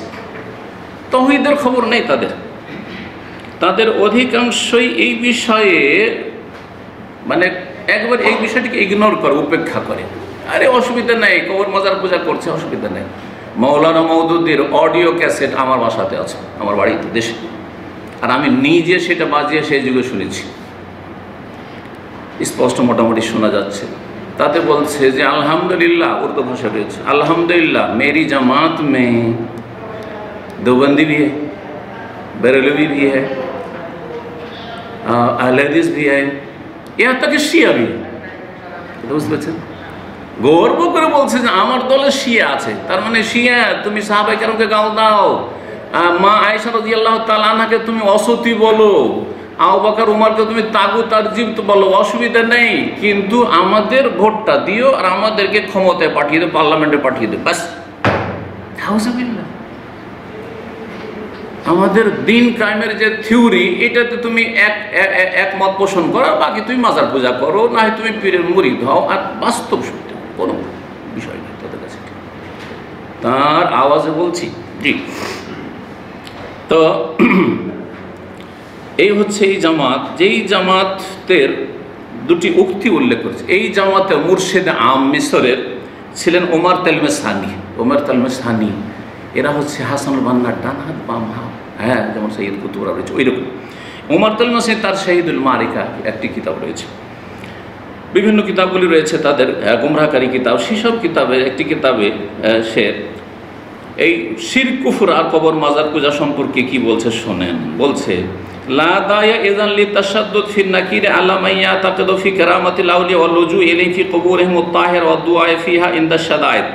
তৌহিদের খবর নেই তাদের অধিকাংশই এই বিষয়ে মানে একবার এই বিষয়টিকে ইগনোর করে, উপেক্ষা করে। আরে অসুবিধা নেই, কবর মাজার পূজা করছে, অসুবিধা নেই। মাওলানা মওদুদীর অডিও ক্যাসেট আমার বাসাতে আছে, আমার বাড়িতে দেশে, আর আমি নিজে সেটা বাজিয়ে সেই যুগে শুনেছি, স্পষ্ট মোটামুটি শোনা যাচ্ছে। তাতে বলছে যে আলহামদুলিল্লাহ, উর্দু ভাষা রয়েছে, আলহামদুলিল্লাহ मेरी जमात में देवबंदी भी है, बरेलवी भी है, আহলে হাদিস भी है, यहाँ तक कि শিয়া भी, বুঝতে পারছেন? গর্ব করে বলছে যে আমার দলে শিয়া আছে, তার মানে শিয়া তুমি সাহাবায়ে কেরামকে গাল দাও, মা আয়েশা রাদিয়াল্লাহু তাআলা আনহাকে তুমি অসতী বলো, আবু বকর উমরকে তুমি তাগুত আর জিবত বলো, অসুবিধা নেই, কিন্তু আমাদের ভোটটা দিও আর আমাদেরকে ক্ষমতায় পাঠিয়ে দিও, পার্লামেন্টে পাঠিয়ে দিও, বাস। নাউজুবিল্লাহ। আমাদের দিন কায়েমের যে থিওরি, এটাতে তুমি একমত পোষণ করো, বাকি তুমি মাজার পূজা করো, না হয় তুমি পীরের মুরিদ হও, আর বাস্তব সত্য কোনো বিষয় নেই তাদের কাছে। তার আওয়াজে বলছি জি। তো এই হচ্ছে এই জামাত, যেই জামাতের দুটি উক্তি উল্লেখ করেছে। এই জামাতে মুর্শিদ আম মিশরের ছিলেন ওমর তালমে সানি। ওমর তালমে সানি এরা হচ্ছে হাসানুল বান্নার ডান হাত বাম হাত, হ্যাঁ, যেমন সৈয়দ কুতুবরা রয়েছে ওইরকম। ওমর তালমে সানি তার শহীদুল মারিকা একটি কিতাব রয়েছে, বিভিন্ন কিতাবগুলি রয়েছে তাদের গুমরাহকারী কিতাব। সেসব কিতাবের একটি কিতাবে সে এই শিরক কুফর আর কবর মাজার পূজা সম্পর্কে কি বলছে শোনেন। বলছে লা দায়া ইযান লিতাশাদ্দুদ ফিন নাকির আলা মাইয়া তাকাদু ফি কারামাতিল আউলিয়া ওয়াল লুজু ইলাইহি ফি কুবুরিহিম মুত্তাহির ওয়া দুআ ফিহা ইনদা শাদায়েদ।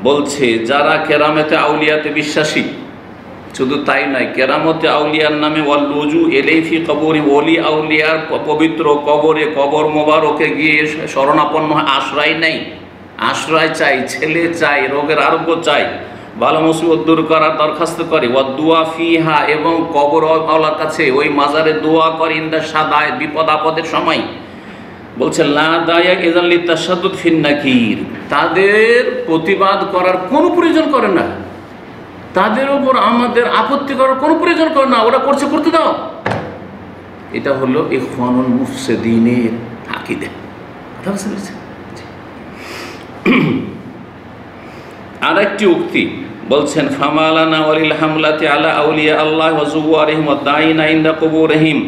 বলছে যারা কেরামতে আউলিয়াতে বিশ্বাসী, শুধু তাই নয়, কেরামতে আউলিয়ার নামে ওয়াল লুজু ইলাইহি ফি কুবুরি, ওলি আউলিয়ার পবিত্র কবরে, কবর মোবারকে গিয়ে শরণাপন্ন হয়, আশ্রয় নেই, আশ্রয় চাই, ছেলে চাই, রোগের আরোগ্য চাই, ভালো মুসিবত দূর করার দরখাস্ত করে, ওয়া দুআ ফিহা, এবং কবর আওলার কাছে ওই মাজারে দোয়া করে, ইনদা শাদায়েদ, বিপদ আপদের সময়। বলছে লা দায়া ইযান লিতাশাদ্দুদ ফিন নাকির, তাদের প্রতিবাদ করার কোনো প্রয়োজন করে না, তাদের উপর আমাদের আপত্তি করার কোনো প্রয়োজন করে না, ওরা করছে করতে দাও। এটা হলো ইখওয়ানুল মুফসিদিনের আকীদা। কথা বুঝতে পেরেছেন? আর একটি উক্তি বলছেন ফামালানা ওয়ালিল হামলাতি আলা আউলিয়া আল্লাহ ওয়া যুওয়ারিহিম ওয়া দাইনা ইনদা কুবুরিহিম।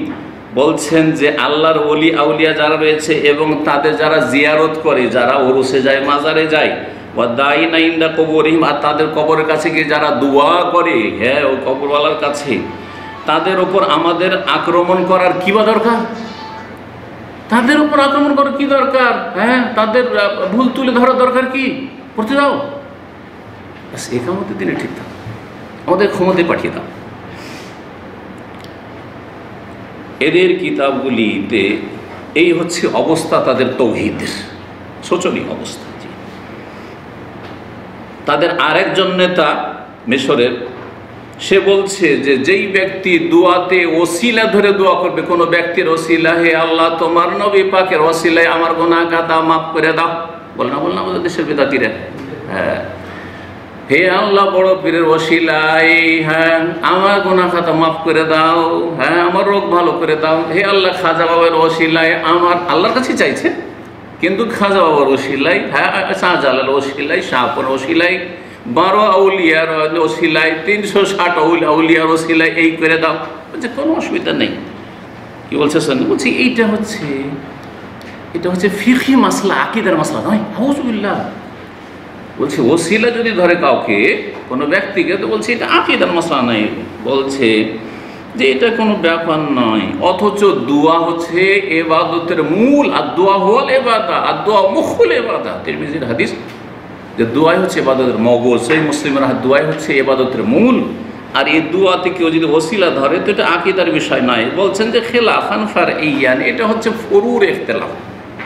বলছেন যে আল্লাহর ওলি আউলিয়া যারা রয়েছে এবং তাদের যারা জিয়ারত করে, যারা ওরসে যায়, মাজারে যায়, ওয়া দাইনা ইনদা কুবুরিহিম, আর তাদের কবরের কাছে গিয়ে যারা দোয়া করে, হ্যাঁ, ওই কবরওয়ালার কাছে, তাদের উপর আমাদের আক্রমণ করার কি বা দরকার? তাদের উপর আক্রমণ করার কি দরকার? হ্যাঁ, তাদের ভুল তুলে ধরার দরকার কি? করতে দাও, একামতের দিনে ঠিক থাকো, আমাদের ক্ষমতায় পাঠিয়ে দাও। এদের কিতাবগুলিতে এই হচ্ছে অবস্থা তাদের তৌহিদের, শোচনীয় অবস্থা। তাদের আরেকজন নেতা মিশরের, সে বলছে যে যেই ব্যক্তি দোয়াতে ওসিলা ধরে দোয়া করবে, কোনো ব্যক্তির ওসিলা, হে আল্লাহ তোমার নবী পাকের ওসিলায় আমার গুনাহ গাদা মাফ করে দাও, বল না আমাদের দেশের বেদাতিরা, হ্যাঁ, হে আল্লাহ বড় পীরের ওসিলায়, হ্যাঁ, আমার গুনাহ খাতা মাফ করে দাও, হ্যাঁ, আমার রোগ ভালো করে দাও, হে আল্লাহ খাজা বাবার ওসিলায়, আমার আল্লাহর কাছে চাইছে, কিন্তু খাজা বাবার ওসিলায়, হ্যাঁ, শাহজালাল ওসিলায়, শাহপুর ওসিলায়, 12 আউলিয়ার ওসিলায়, 360 আউলিয়ার ওসিলায় এই করে দাও, বলছে কোনো অসুবিধা নেই। কি বলছে শোনেন, বলছি এটা হচ্ছে ফিকহি মাসলা, আকীদার মাসলা নয়। আউযুবিল্লাহ। বলছে ওসিলা যদি ধরে কাউকে, কোনো ব্যক্তিকে, তো বলছে এটা আকীদার মাসলা নাই, বলছে যে এটা কোনো ব্যাপার নয়। অথচ দোয়া হচ্ছে ইবাদতের মূল, আর দোয়া হল ইবাদত, আর দোয়া মুখুল ইবাদত। তিরমিজির হাদিস যে দোয়াই হচ্ছে ইবাদতের মগজ, সেই মুসলিমের দোয়াই হচ্ছে ইবাদতের মূল, আর এই দোয়াতে কেউ যদি ওসিলা ধরে তো এটা আকীদার বিষয় নয়। বলছেন যে খিলাফান ফারঈয়ান, এটা হচ্ছে ফুরুর ইখতিলাফ,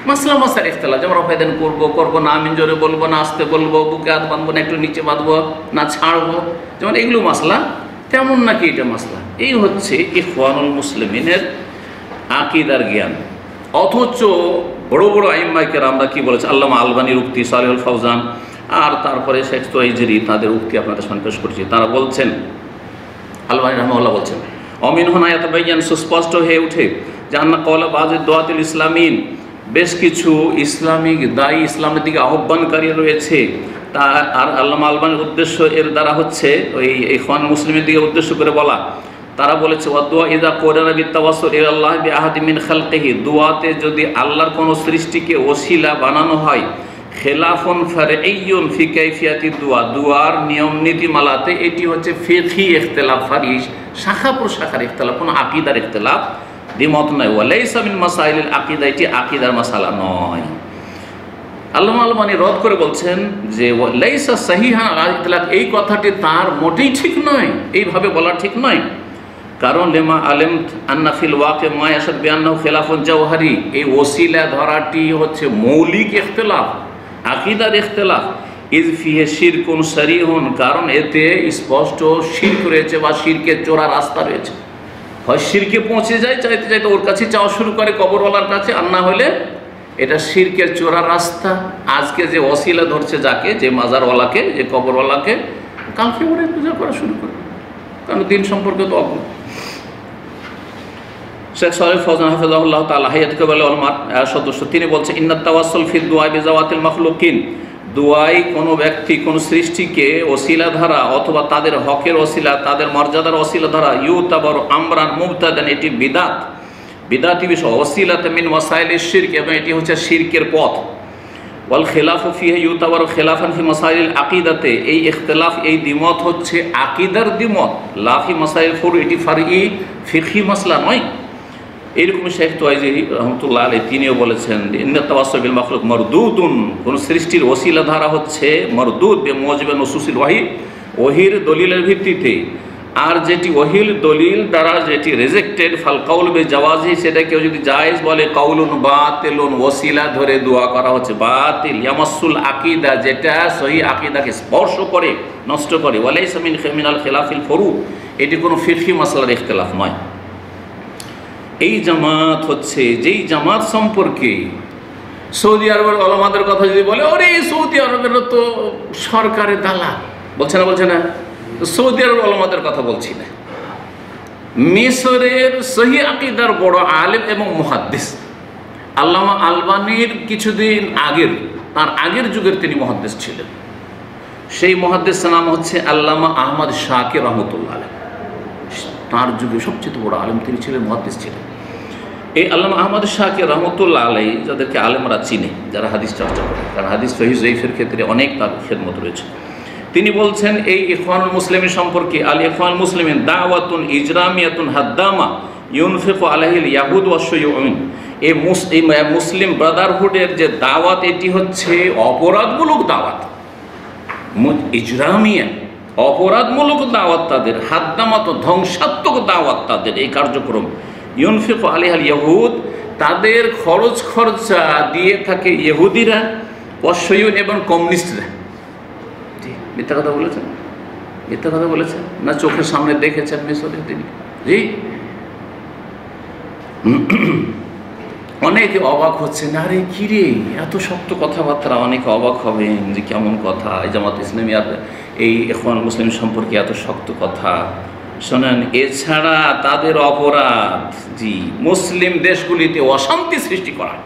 মাসলা মাসার ইখতিলাফ, যেমন রফায়দান করবো না, আমিন জোরে বলবো না, আস্তে বলবো, বুকে হাত বাঁধবো না, একটু নিচে বাঁধবো না, ছাড়বো, যেমন এগুলো মাসলা, তেমন নাকি এটা মাসলা। এই হচ্ছে ইখওয়ানুল মুসলিমিনের আকীদার জ্ঞান। অথচ বড় বড় আইম্মায়ে কেরাম আমরা কি বলেছে, আল্লামা আলবানীর উক্তি, সালেহুল ফাওজান, আর তারপরে শেখ তুরাইজেরি, তাদের উক্তি আপনাদের সামনে পেশ করছি। তারা বলছেন, আলবানী রাহমাহুল্লাহ বলছেন, অমিন হোনা ইয়াতাবায়্যান, সুস্পষ্ট হয়ে ওঠে যে আন্না কওলা বাযি দুআতুল ইসলামিন, বেশ কিছু ইসলামিক দায়ী, ইসলামের দিকে আহ্বানকারী রয়েছে। তা আর আল্লামা আলবানীর উদ্দেশ্য এর দ্বারা হচ্ছে ওই ইখওয়ান মুসলিমের দিকে উদ্দেশ্য করে বলা। তারা বলেছে ওয়াদুয়া ইযা কুরিনা বিতাওয়াসসুল ইলাল্লাহ বিআহাদি মিন খালকিহি, দুআতে যদি আল্লাহর কোনো সৃষ্টিকে ওসিলা বানানো হয়, খিলাফুন ফারঈয়ুন ফি কাইফিয়াতি দুআ, দুআর নিয়ম নীতিমালাতে এটি হচ্ছে ফিকহি ইখতিলাফ, ফারিশ শাখা প্রশাখার ইখতিলাফ, কোনো আকীদার ইখতিলাফ দ্বিমত নয়। ওয়ালাইসা মিন মাসাইলিল আকিদা, এটি আকিদার মাসালা নয়। আল্লামা আলবানী রদ করে বলছেন যে লাইসা সাহিহান আলা ইতলাক, এই কথাটি তার মোটেই ঠিক নয়, এইভাবে বলা ঠিক নয়। কারণ লেমা আলেম আন্না ফিল ওয়াকে মা ইয়াশাদ বিআন্নাহু খিলাফুন জাওহারি, এই ওসিলা ধরাটি হচ্ছে মৌলিক ইখতিলাফ, আকিদার ইখতিলাফ। ইজ ফিহে শিরকুন সারিহুন, কারণ এতে স্পষ্ট শিরক রয়েছে বা শিরকের চোরা রাস্তা রয়েছে। হয় শিরকে পৌঁছে যায়, চাইতে চাইতে ওর কাছে চাওয়া শুরু করে কবরওয়ালার কাছে, আর না হলে এটা শিরকের চোরা রাস্তা। আজকে যে ওসিলা ধরছে যাকে, যে মাজারওয়ালাকে, যে কবরওয়ালাকে, কালকে ওরে পূজা করা শুরু করে, কারণ দিন সম্পর্কে তো অজ্ঞ। শেখ সালেহ ফৌজান হাফিজাহুল্লাহ তাআলা হায়াত কাবাল উলামার সদস্য, তিনি বলছেন ইন্নাত তাওয়াসসুল ফি দুআ বিজাওয়াতিল মাখলুকিন, দুআই কোনো ব্যক্তি কোনো সৃষ্টিকে ওসিলা ধারা অথবা তাদের হকের ওসিলা, তাদের মর্যাদার ওসিলা ধারা, ইউতাবারু আমরান মুবতাদান, এটি বিদআত, বিদআতি বিষয়। ওসিলাতে মিন ওয়াসাইলিশ শিরক, এবং এটি হচ্ছে শিরকের পথ। ওয়াল খিলাফু ফিহি ইউতাবারু খিলাফান ফি মাসাইলিল আকিদাতে, এই ইখতিলাফ, এই দ্বিমত হচ্ছে আকিদার দ্বিমত, লা ফি মাসাইল ফুরু, এটি ফারঈ ফিকহি মাসলা নয়। এইরকম শেখ তোয়াইজি রহমতুল্লাহ আলাইহি তিনিও বলেছেন ইন্নাত তাওয়াসসুল বিল মাখলুক মারদুদুন, কোন সৃষ্টির ওসিলা ধারা হচ্ছে মারদুদ বিমুজিবিন নুসুসিল ওয়াহি, ওহির দলিলের ভিত্তিতে। আর যেটি ওহির দলিল দ্বারা যেটি রিজেক্টেড, ফাল কাউল বিজাওয়াজি, সেটা কেউ যদি জায়েজ বলে, কাউলুন বাতিলুন, ওসিলা ধরে দোয়া করা হচ্ছে বাতিল। ইয়ামাসসুল আকিদা, যেটা সহিহ আকিদাকে স্পর্শ করে, নষ্ট করে। ওয়ালাইসা মিনাল খিলাফিল ফুরু, এটি কোনো ফিকহি মাসলার ইখতিলাফ নয়। এই জামাত হচ্ছে, যেই জামাত সম্পর্কে সৌদি আরবের ওলামাদের কথা যদি বলে, ওরে সৌদি আরবের তো সরকারের দালাল, বলছে না, বলছে না, সৌদি আরবের ওলামাদের কথা বলছি না, মিশরের সহিহ আকিদার বড় আলেম এবং মুহাদ্দিস আল্লামা আলবানীর কিছুদিন আগের, তার আগের যুগের তিনি মুহাদ্দিস ছিলেন। সেই মুহাদ্দিসের নাম হচ্ছে আল্লামা আহমদ শাকির রহমতুল্লাহ আলাইহি। তার যুগে সবচেয়ে বড় আলেম তিনি ছিলেন, মুহাদ্দিস ছিলেন। এই আল্লামা আহমদ শাকির রহমতুল্লাহ আলাইহি, যাদেরকে আলেমরা চিনে, যারা হাদিস চর্চা করে, কারণ হাদিস সহিহ যঈফের ক্ষেত্রে অনেক তার খেদমত রয়েছে। তিনি বলছেন এই ইখওয়ানুল মুসলিমিন সম্পর্কে, আল ইখওয়ানুল মুসলিমিন দাওয়াতুন ইজরামিয়াতুন হাদ্দামা ইউনফিকু আলাইহিল ইয়াহুদ ওয়াশ শুয়ুউন, এই মুসলিম ব্রাদারহুডের যে দাওয়াত, এটি হচ্ছে অপরাধমূলক দাওয়াত, ইজরামিয়া, অপরাধমূলক দাওয়াত তাদের, হাদ্দামাত ধ্বংসাত্মক দাওয়াত তাদের এই কার্যক্রম। ইউনফিকু আলাইহিল ইয়াহুদ, তাদের খরচ খরচা দিয়ে থাকে ইহুদিরা, ওয়াশ শুয়ুউন, এবং কমিউনিস্টরা। মিথ্যা কথা বলেছেন, মিথ্যা কথা বলেছেন না, চোখের সামনে দেখেছেন মিশরে তিনি। জি, অনেকে অবাক হচ্ছে, না রে কি রে এত শক্ত কথাবার্তা, অনেকে অবাক হবেন যে কেমন কথা, এই জামাত ইসলামী আর এই ইখওয়ানুল মুসলিম সম্পর্কে এত শক্ত কথা। শোনেন, এছাড়া তাদের অপরাধ, জি, মুসলিম দেশগুলিতে অশান্তি সৃষ্টি করা,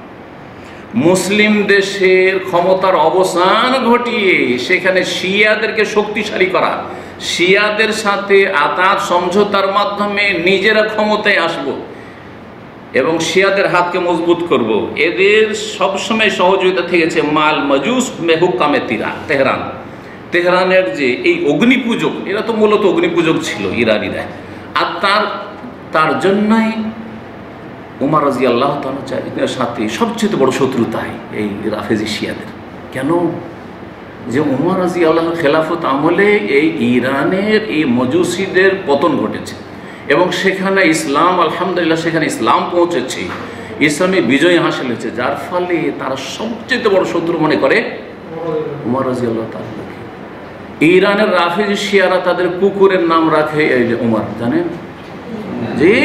মুসলিম দেশের ক্ষমতার অবসান ঘটিয়ে সেখানে শিয়াদেরকে শক্তিশালী করা, শিয়াদের সাথে আতাত সমঝোতার মাধ্যমে নিজেরা ক্ষমতায় আসব এবং শিয়াদের হাতকে মজবুত করব, এদের সবসময় সহযোগিতা থেকেছে মাল মজুস মেহুকামে তেহরান, তেহরানের যে এই অগ্নিপূজক, এরা তো মূলত অগ্নিপূজক ছিল ইরানিরা, আর তার জন্যই উমর রাদিয়াল্লাহু তাআলার সাথে সবচেয়ে বড় শত্রুতাই এই রাফেজি শিয়াদের। কেন? যে উমর রাদিয়াল্লাহু খেলাফত আমলে এই ইরানের এই মজুসিদের পতন ঘটেছে এবং সেখানে ইসলাম, আলহামদুলিল্লাহ, সেখানে ইসলাম পৌঁছেছে, ইসলামী বিজয় হাসিল হয়েছে, যার ফলে তারা সবচেয়ে বড় শত্রু মনে করে উমর রাদিয়াল্লাহু তাআলা। ইরানের রাফেজি শিয়ারা তাদের কুকুরের নাম রাখে এই যে উমর, জানেন? জি,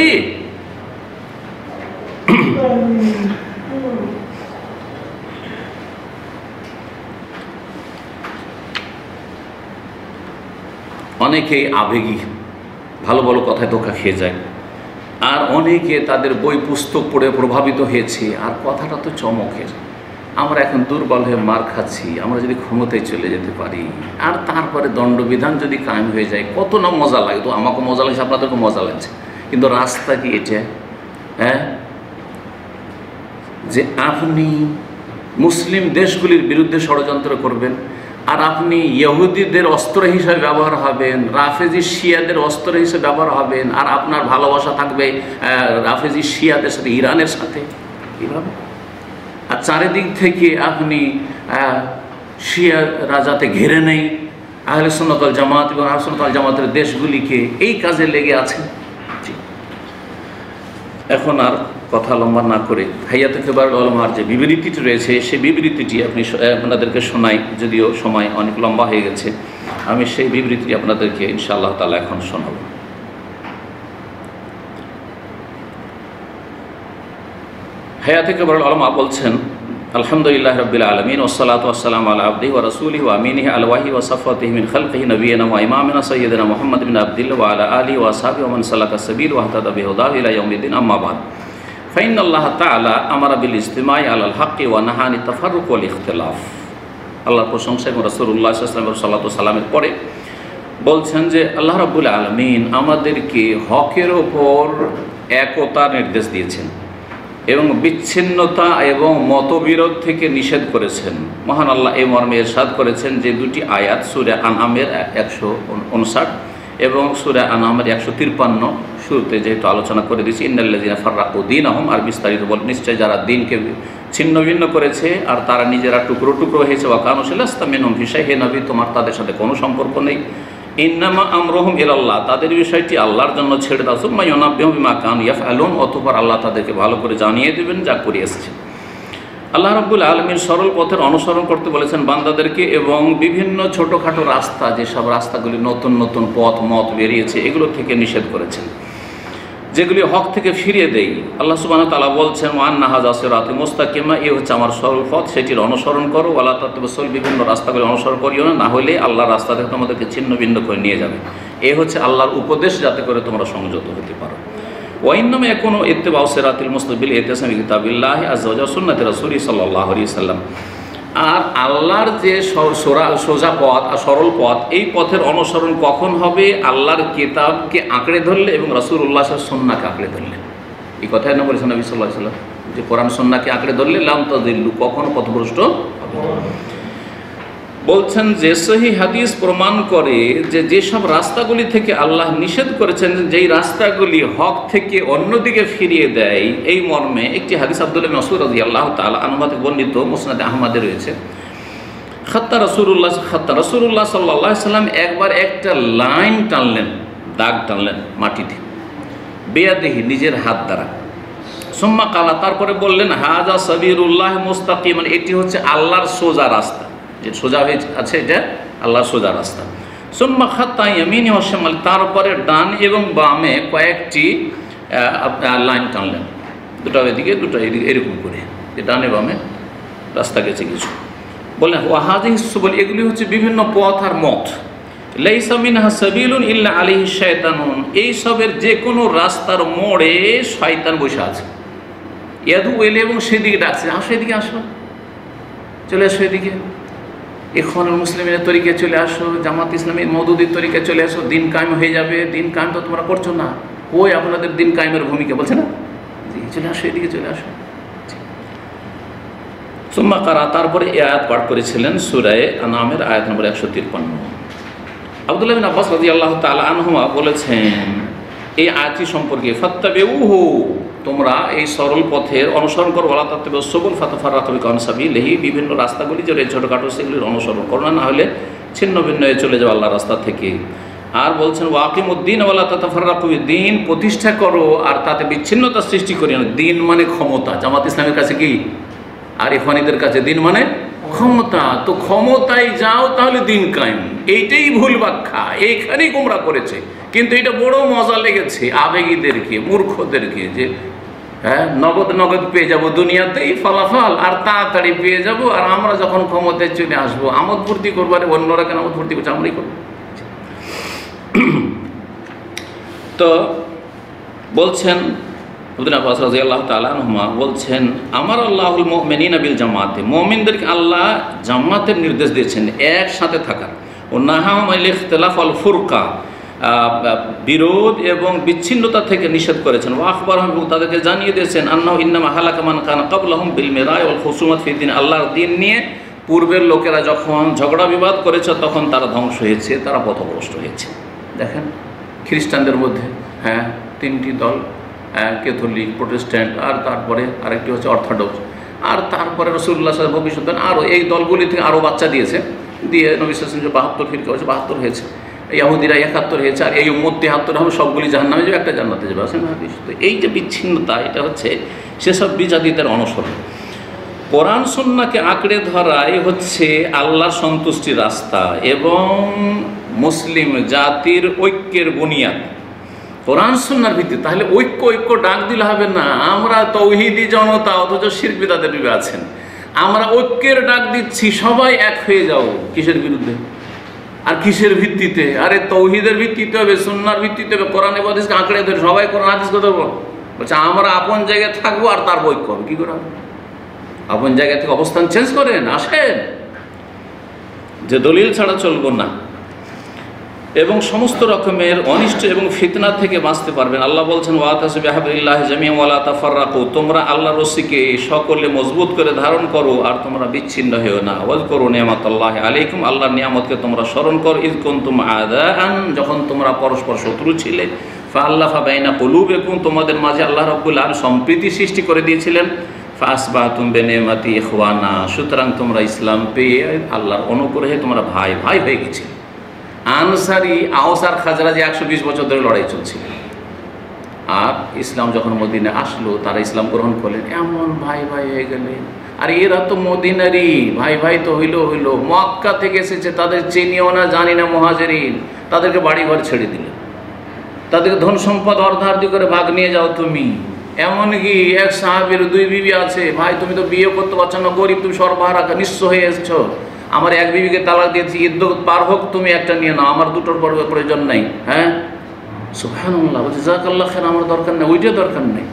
অনেকেই আবেগী, ভালো ভালো কথায় ধোঁকা খেয়ে যায়, আর অনেকে তাদের বই পুস্তক পড়ে প্রভাবিত হয়েছে, আর কথাটা তো চমকের, আমরা এখন দুর্বল হয়ে মার খাচ্ছি, আমরা যদি ক্ষমতায় চলে যেতে পারি আর তারপরে দণ্ডবিধান যদি কায়েম হয়ে যায়, কত না মজা লাগে। তো আমাকে মজা লাগছে, আপনাদেরকে মজা লাগছে, কিন্তু রাস্তা কি এটা? হ্যাঁ, যে আপনি মুসলিম দেশগুলির বিরুদ্ধে ষড়যন্ত্র করবেন, আর আপনি ইহুদিদের অস্ত্র হিসেবে ব্যবহার হবেন, রাফেজি শিয়াদের অস্ত্র হিসেবে ব্যবহার হবেন, আর আপনার ভালোবাসা থাকবে রাফেজি শিয়াদের সাথে, ইরানের সাথে। কীভাবে? আর চারিদিক থেকে আপনি শিয়া রাজাতে ঘিরে নেই আহলে সুন্নাত ওয়াল জামাত এবং আহলে সুন্নাত ওয়াল জামাতের দেশগুলিকে এই কাজে লেগে আছেন। এখন আর কথা লম্বা না করে হাইয়াতুল কিবারুল উলামার যে বিবৃতিটি রয়েছে সেই বিবৃতিটি আপনাদেরকে শোনাই, যদিও সময় অনেক লম্বা হয়ে গেছে। আমি সেই বিবৃতিটি আপনাদেরকে ইনশাআল্লাহ তাআলা এখন শোনাব। হাইয়াতুল কিবারুল উলামা বলছেন, আলহামদুলিল্লাহ রাব্বিল আলামিন ওয়াসসালাতু ওয়াসসালামু আলা আবদিহি ওয়া রাসূলিহি ওয়া আমিনিহি আল ওয়াহি ওয়া সাফওয়াতিহি মিন খালকিহি নবিয়িনা ওয়া ইমামিনা সাইয়্যিদিনা মুহাম্মদ বিন আবদিল্লাহ ওয়া আলা আলিহি ওয়া আসহাবিহি ওয়া মান সালাকা সাবিল ওয়া ইহতাদা বিহুদাহু ইলা ইয়াউমিদ্দিন, আম্মা বা'দ। ফাইনাল্লাহ তাআলা আমারা বিল ইজতিমাই আলাল হাক্কি ওয়া নাহা আনিত তাফাররুক ওয়াল ইখতিলাফ। আল্লাহর প্রশংসা এবং রাসূলুল্লাহ সাল্লাল্লাহু আলাইহি ওয়াসাল্লামের পরে বলছেন যে আল্লাহ রাব্বুল আলামিন আমাদেরকে হকের ওপর একতার নির্দেশ দিয়েছেন এবং বিচ্ছিন্নতা এবং মতবিরোধ থেকে নিষেধ করেছেন। মহান আল্লাহ এই মর্মে ইরশাদ করেছেন যে দুটি আয়াত সূরা আনআমের 159 এবং সূরা আনআমের 153 শুরুতে যেহেতু আলোচনা করে দিয়েছি, ইন্নাল্লাযীনা ফাররাকু দীনাহুম, আর বিস্তারিত বল নিশ্চয় যারা দিনকে ছিন্ন ভিন্ন করেছে আর তারা নিজেরা টুকরো টুকরো হয়েছে, ওয়া কানু লাস্তা মিনহুম ফি শাইইন, হে নবী তোমার তাদের সাথে কোনো সম্পর্ক নেই। ইন্নামা আমরুহুম ইলাল্লাহ, তাদের বিষয়টি আল্লাহর জন্য ছেড়ে দাও। সুম্মা ইউনাব্বিহুম বিমা কানু ইয়াফআলুন, অতঃপর আল্লাহ তাদেরকে ভালো করে জানিয়ে দেবেন যা করে এসেছেন। আল্লাহ রাব্বুল আলামিন সরল পথের অনুসরণ করতে বলেছেন বান্দাদেরকে, এবং বিভিন্ন ছোটোখাটো রাস্তা, যেসব রাস্তাগুলি নতুন নতুন পথ মত বেরিয়েছে এগুলো থেকে নিষেধ করেছেন, যেগুলি হক থেকে ফিরিয়ে দেই। আল্লাহ সুবহানাহু ওয়া তাআলা বলছেন, ওয়া আন্না হাযা সিরাতি মুস্তাকিমা, এই হচ্ছে আমার সরল পথ, সেটির অনুসরণ করো। ওয়ালা তাতাবাসসাল, বিভিন্ন রাস্তাগুলি অনুসরণ করিও না, না হলে আল্লাহর রাস্তা থেকে তোমাদেরকে ছিন্ন ভিন্ন করে নিয়ে যাবে। এই হচ্ছে আল্লাহর উপদেশ, যাতে করে তোমরা সংযত হতে পারো। ওয়া ইন্নামা ইয়াকুনু ইত্তিবাউ সিরাতিল মুস্তাকিম ইতিসামি কিতাবিল্লাহি আযজা ওয়া জাল্লা সুন্নাতি রাসূলি সাল্লাল্লাহু আলাইহি ওয়াসাল্লাম। আর আল্লাহর যে সোজা পথ আর সরল পথ, এই পথের অনুসরণ কখন হবে? আল্লাহর কিতাবকে আঁকড়ে ধরলে এবং রাসূলুল্লাহ সাল্লাল্লাহু আলাইহি সুন্নাহকে আঁকড়ে ধরলে। এই কথাই না বলেছেন নবী সাল্লাল্লাহু আলাইহি ওয়াসাল্লাম যে কোরআন সুন্নাহকে আঁকড়ে ধরলে লাম তাযিল্লু, কখনো পথভ্রষ্ট হবে। বলছেন যে সহি হাদিস প্রমাণ করে যে যেসব রাস্তাগুলি থেকে আল্লাহ নিষেধ করেছেন, যেই রাস্তাগুলি হক থেকে অন্যদিকে ফিরিয়ে দেয়, এই মর্মে একটি হাদিস আব্দুল্লাহ ইবনে মাসউদ রাদিয়াল্লাহু তাআলা আনহু থেকে বর্ণিত, মুসনাদ আহমদে রয়েছে। খাত্তা রাসূলুল্লাহ সাল্লাল্লাহু আলাইহি ওয়াসাল্লাম একবার একটা লাইন টানলেন, দাগ টানলেন মাটিতে, বিয়াদিহি, নিজের হাত দ্বারা। সুম্মা কালা, তারপরে বললেন, হাযা সাবিলুল্লাহ মুস্তাকিম, এটি হচ্ছে আল্লাহর সোজা রাস্তা, যে সোজা হয়ে আছে এটা আল্লাহর সোজা রাস্তা। সুম্মা খাত্তা ইয়ামিনি ওয়া শিমাল, তারপরে ডান এবং বামে কয়েকটি লাইন টানলেন, দুটো এদিকে দুটো এদিকে, এরকম করে ডানে বামে রাস্তা গেছে কিছু। বললেন ওয়া হাযিহি সুবুল, এগুলি হচ্ছে বিভিন্ন পথ আর মত। লাইসা মিনহা সাবিলুন ইল্লা আলাইহি শায়তানুন, এই সবের যে কোনো রাস্তার মোড়ে শয়তান বসে আছে। ইয়াদু ইলাইহি, এবং সেদিকে ডাকছে, আসো এদিকে আসো, চলে আসো এদিকে, ইখওয়ানুল মুসলিমিনের তরিকে চলে আসো, জামাত ইসলামী মওদুদির তরিকে চলে আসো, দিন কায়েম হয়ে যাবে। দিন কায়েম তো তোমরা করছো না, ওই আপনাদের দিন কায়েমের ভূমিকা বলছে না, চলে আসো এদিকে, চলে আসো। সুম্মা কারা, তারপরে এই আয়াত পাঠ করেছিলেন সূরা আনআমের আয়াত নম্বর 153। আব্দুল্লাহ বিন আব্বাস রাদিয়াল্লাহু তাআলা আনহুমা বলেছেন এই আয়াতটি সম্পর্কে, ফাত্তাবিউহু, তোমরা এই সরল পথের অনুসরণ করো, ওয়ালা তাত্তাবিউস সুবুল ফাতাফাররাকু বিকুম আন সাবিলিহি, বিভিন্ন রাস্তাগুলি যে ছোটোখাটো সেগুলির অনুসরণ করো না, হলে ছিন্ন ভিন্ন হয়ে চলে যাও আল্লাহর রাস্তা থেকে। আর বলছেন ওয়াকিমুদ্দিন ওয়ালা তাতাফাররাকু, দিন প্রতিষ্ঠা করো আর তাতে বিচ্ছিন্নতা সৃষ্টি করিও না। দিন মানে ক্ষমতা, জামাত ইসলামের কাছে কি আর ইখওয়ানীদের কাছে দিন মানে ক্ষমতা, তো ক্ষমতায় যাও তাহলে দিন কায়েম। এইটাই ভুল ব্যাখ্যা, এইখানেই গোমরা করেছে। কিন্তু এটা বড় মজা লেগেছে আবেগীদেরকে, মূর্খদেরকে, যে হ্যাঁ নগদ নগদ পেয়ে যাব দুনিয়াতেই ফলাফল, আর তাড়াতাড়ি পেয়ে যাব, আর আমরা যখন ক্ষমতায় চলে আসবো আমোদ ফুর্তি করবো। আরে অন্যরা কেন আমোদ ফুর্তি করছে, আমরাই করবো। তো বলছেন আব্দুল্লাহ আব্বাস রাদিয়াল্লাহু তাআলা আনহুমা বলছেন, আমার আল্লাহুল মুমিনিনা বিল জামাতে, মুমিনদেরকে আল্লাহ জামাতের নির্দেশ দিয়েছেন, একসাথে থাকার। ও নাহাহুম আনিল ইখতিলাফ ওয়াল ফুরকা, বিরোধ এবং বিচ্ছিন্নতা থেকে নিষেধ করেছেন। ওয়া আখবারহুম, এবং তাদেরকে জানিয়ে দিয়েছেন, আন্নাহু ইন্নামা হালাকা মান কানা ক্বাবলাহুম বিল মিরাই ওয়াল খুসুমাত ফি দ্বীন, আল্লাহর দ্বীন নিয়ে পূর্বের লোকেরা যখন ঝগড়া বিবাদ করেছে তখন তারা ধ্বংস হয়েছে, তারা পথভ্রষ্ট হয়েছে। দেখেন খ্রিস্টানদের মধ্যে তিনটি দল, ক্যাথলিক, প্রোটেস্ট্যান্ট, আর তারপরে আরেকটি হচ্ছে অর্থোডক্স, আর তারপরে রাসূলুল্লাহ সাল্লাল্লাহু আলাইহি ওয়াসাল্লাম আরও এই দলগুলি থেকে আরও বাচ্চা দিয়েছে, দিয়ে নবী সাল্লাল্লাহু আলাইহি ওয়াসাল্লাম 72 ফিরকা হয়েছে, 72 হয়েছে, ইহুদিরা 71 হয়েছে, আর এই উম্মত 73 হবে, সবগুলি জাহান্নামে যাবে, একটা জান্নাতে যাবে। আসলে তো এই যে বিচ্ছিন্নতা, এটা হচ্ছে সেসব বিজাতিদের অনুসরণ। কোরআন সুন্নাহকে আঁকড়ে ধরাই হচ্ছে আল্লাহর সন্তুষ্টির রাস্তা এবং মুসলিম জাতির ঐক্যের বুনিয়াদ কোরআন সুন্নাহর ভিত্তি। তাহলে ঐক্য ডাক দিলে হবে না। আমরা তৌহিদি জনতা, অথচ শিরক বিদআতে ডুবে আছেন। আমরা ঐক্যের ডাক দিচ্ছি, সবাই এক হয়ে যাও। কিসের বিরুদ্ধে আর কিসের ভিত্তিতে? আরে তৌহিদের ভিত্তিতে হবে, সুন্নাহর ভিত্তিতে হবে, কোরআন এবং হাদিসকে আঁকড়ে ধরে সবাই কোরআন হাদিসকে ধরবো। বলছে আমরা আপন জায়গায় থাকবো আর তার ঐক্য হবে। কী করে হবে? আপন জায়গা থেকে অবস্থান চেঞ্জ করেন, আসেন, যে দলিল ছাড়া চলবো না। এবং সমস্ত রকমের অনিষ্ট এবং ফিতনা থেকে বাঁচতে পারবেন। আল্লাহ বলছেন ওয়াতাসিবু বিহাবলিল্লাহি জামিআন ওয়া লা তাফাররাকু, তোমরা আল্লাহর রশিকে সকলে মজবুত করে ধারণ করো আর তোমরা বিচ্ছিন্ন হও না। ওয়াজকুরু নি'মাতাল্লাহি আলাইকুম, আল্লাহর নিয়ামতকে তোমরা স্মরণ করো। ইয কুনতুম আদাআন, যখন তোমরা পরস্পর শত্রু ছিলে, ফাআল্লাফা বাইনা কুলুবিকুম, তোমাদের মাঝে আল্লাহ রাব্বুল আলামিন সম্প্রীতি সৃষ্টি করে দিয়েছিলেন। ফাসবাতুম বিনি'মাতি ইখওয়ানা, সুতরাং তোমরা ইসলাম পেয়ে আল্লাহর অনুগ্রহে তোমরা ভাই ভাই হয়ে গেছিলে। আনসারি, আওস আর খাজরাজি 120 বছর ধরে লড়াই চলছিল, আর ইসলাম যখন মদিনা আসলো তারা ইসলাম গ্রহণ করলেন, এমন ভাই ভাই হয়ে গেলেন। আর এরা তো মদিনারই ভাই ভাই তো হইল মক্কা থেকে এসেছে, তাদের চিনিও না জানি না মুহাজিরিন, তাদেরকে বাড়ি ঘর ছেড়ে দিলেন, তাদেরকে ধন সম্পদ অর্ধার্ধি করে ভাগ নিয়ে যাও তুমি। এমনকি এক সাহাবীর 2 বিবি আছে, ভাই তুমি তো বিয়ে করতে পারছো না, গরিব, তুমি সর্বহারা নিঃস্ব হয়ে এসছো, আমার এক বিবিকে তালাক দিয়েছি, ইদ্যত পার হোক, তুমি একটা নিয়ে নাও, আমার দুটোর প্রয়োজন নাই। সুবহানাল্লাহ, বলছে জাযাকাল্লাহ খাইর, আমার দরকার নেই, ওইটা দরকার নেই।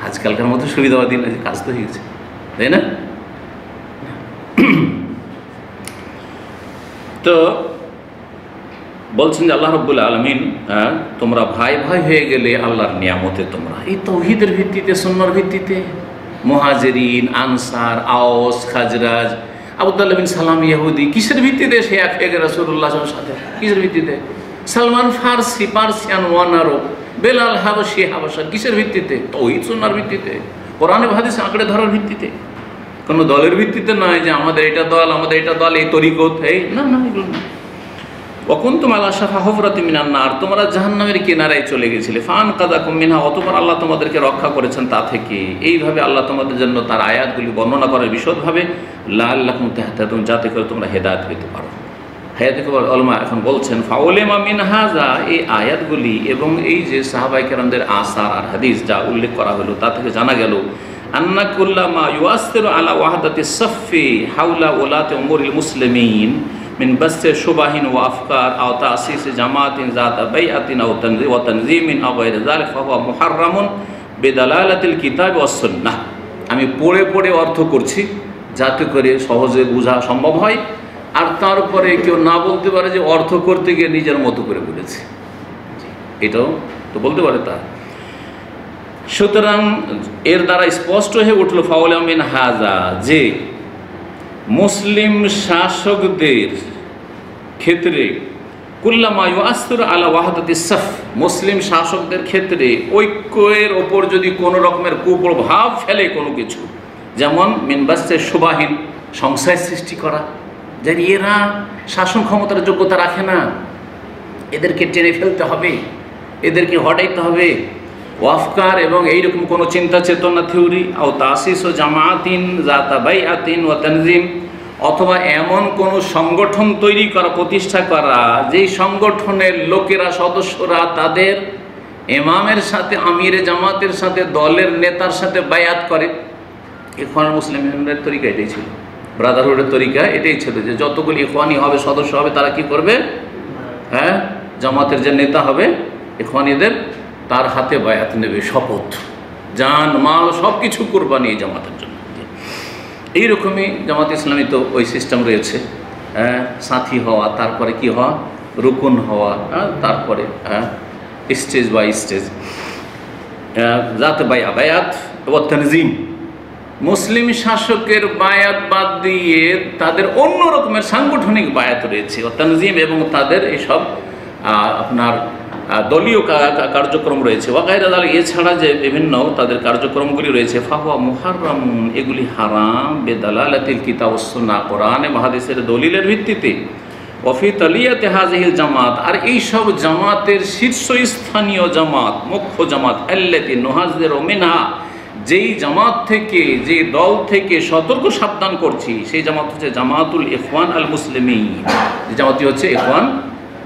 আজকালকার মতো সুবিধাবাদী না, কাজ তো হয়ে গেছে, তাই না? তো বলছেন যে আল্লাহ রাব্বুল আলামিন, তোমরা ভাই ভাই হয়ে গেলে আল্লাহর নিয়ামতে, তোমরা এই তাওহীদের ভিত্তিতে, সুন্নাহর ভিত্তিতে। মুহাজিরিন, আনসার, আওস, খাজরাজ, আবু তাল্লাহ বিন সালাম ইহুদি, কিসের ভিত্তিতে সে এক হয়ে গেল রাসূলুল্লাহ সাল্লাল্লাহু আলাইহি ওয়াসাল্লামের সাথে? কিসের ভিত্তিতে? সালমান ফার্সি, পার্সিয়ান, ওয়ান আরব, বেলাল হাবশি, হাবশার, কিসের ভিত্তিতে? তাওহীদ সুন্নাহর ভিত্তিতে, কোরআন এবং হাদিস আঁকড়ে ধরার ভিত্তিতে, কোনো দলের ভিত্তিতে নয় যে আমাদের এটা দল, আমাদের এটা দল, এই তরিকত, এই না, এগুলো না। ওয়াকুনতুম আলা শাফা হুফরাতিন মিনান নার, তোমরা জাহান্নামের কিনারায় চলে গেছিলে। ফাআনকাযাকুম মিনহা, অতঃপর আল্লাহ তোমাদেরকে রক্ষা করেছেন তা থেকে। এইভাবে আল্লাহ তোমাদের জন্য তার আয়াতগুলি বর্ণনা করার বিশদভাবে, লাআল্লাকুম তাহতাদুন, যাতে করে তোমরা হেদায়েত পেতে পারো। হেদায়েত উলামা এখন বলছেন ফাউলিমা মিন হাযা, এই আয়াতগুলি এবং এই যে সাহাবায়ে কেরামদের আসার আর হাদিস যা উল্লেখ করা হলো, তা থেকে জানা গেল আন্না কুল্লামা ইউআসসিরু আলা ওয়াহদাতিস সাফফি হাওলা ওলাতি উমুরিল মুসলিমিন মিন বাসসি শুবাহিন ওয়া আফকার আও তাসিস জামাতিন যাতা বাইআতিন আও তানযীমিন আও গায়রি যালিকা ফাহুয়া মুহাররামুন বিদালালাতিল কিতাব ওয়াস সুন্নাহ। আমি পড়ে পড়ে অর্থ করছি যাতে করে সহজে বোঝা সম্ভব হয়, আর তারপরে কেউ না বলতে পারে যে অর্থ করতে গিয়ে নিজের মতো করে বলেছে, এটাও তো বলতে পারে তা। সুতরাং এর দ্বারা স্পষ্ট হয়ে উঠল ফাউলিমা মিন হাযা, যে মুসলিম শাসকদের ক্ষেত্রে কুল্লামা ইউআসসিরু আলা ওয়াহদাতিস সাফ, মুসলিম শাসকদের ক্ষেত্রে ঐক্যের ওপর যদি কোনো রকমের কুপ্রভাব ফেলে কোনো কিছু, যেমন মিন বাসসি শুবাহিন, সংশয় সৃষ্টি করা, যে এরা শাসন ক্ষমতার যোগ্যতা রাখে না, এদেরকে টেনে ফেলতে হবে, এদেরকে হটাইতে হবে, ওয়াফকার এবং এইরকম কোনো চিন্তা চেতনা থিওরি, আও তাসিস ও জামাতিন যাতা বাইআতিন ওয়া তানযীম, অথবা এমন কোনো সংগঠন তৈরি করা, প্রতিষ্ঠা করা, যেই সংগঠনের লোকেরা, সদস্যরা তাদের ইমামের সাথে, আমিরে জামাতের সাথে, দলের নেতার সাথে বায়াত করে। ইখওয়ানুল মুসলিমিনের তরিকা এটাই ছিল, ব্রাদারহুডের তরিকা এটাই ছিল, যে যতগুলি ইখওয়ানি হবে, সদস্য হবে, তারা কি করবে? জামাতের যে নেতা হবে ইখওয়ানিদের, তার হাতে বায়াত নেবে, শপথ, জান মাল সব কিছু কোরবানি জামাতের জন্য। এইরকমই জামাত ইসলামী তো ওই সিস্টেম রয়েছে, সাথী হওয়া, তারপরে কি হওয়া, রুকুন হওয়া, তারপরে স্টেজ বাই স্টেজ, যাতে বায়াত ও তানজিম, মুসলিম শাসকের বায়াত বাদ দিয়ে তাদের অন্য রকমের সাংগঠনিক বায়াত রয়েছে, তানজিম, এবং তাদের এইসব আপনার দলীয় কার্যক্রম রয়েছে। ওয়াগাইরা যালিক, এছাড়া যে বিভিন্ন তাদের কার্যক্রমগুলি রয়েছে, ফাহুয়া মুহাররাম, এগুলি হারাম, বেদালালাতিল কিতাব ওয়াস সুন্নাহ, কোরআন এবং হাদিসের দলিলের ভিত্তিতে। ওয়াফি তালিয়াতে হাযিহিল জামাত, আর এইসব জামাতের শীর্ষস্থানীয় জামাত, মুখ্য জামাত, আল্লাতী নুহাযযিরু মিনহা, যেই জামাত থেকে, যে দল থেকে সতর্ক সাবধান করছি, সেই জামাত হচ্ছে জামাতুল ইখওয়ান আল মুসলিমিন। যে জামাতটি হচ্ছে ইখওয়ান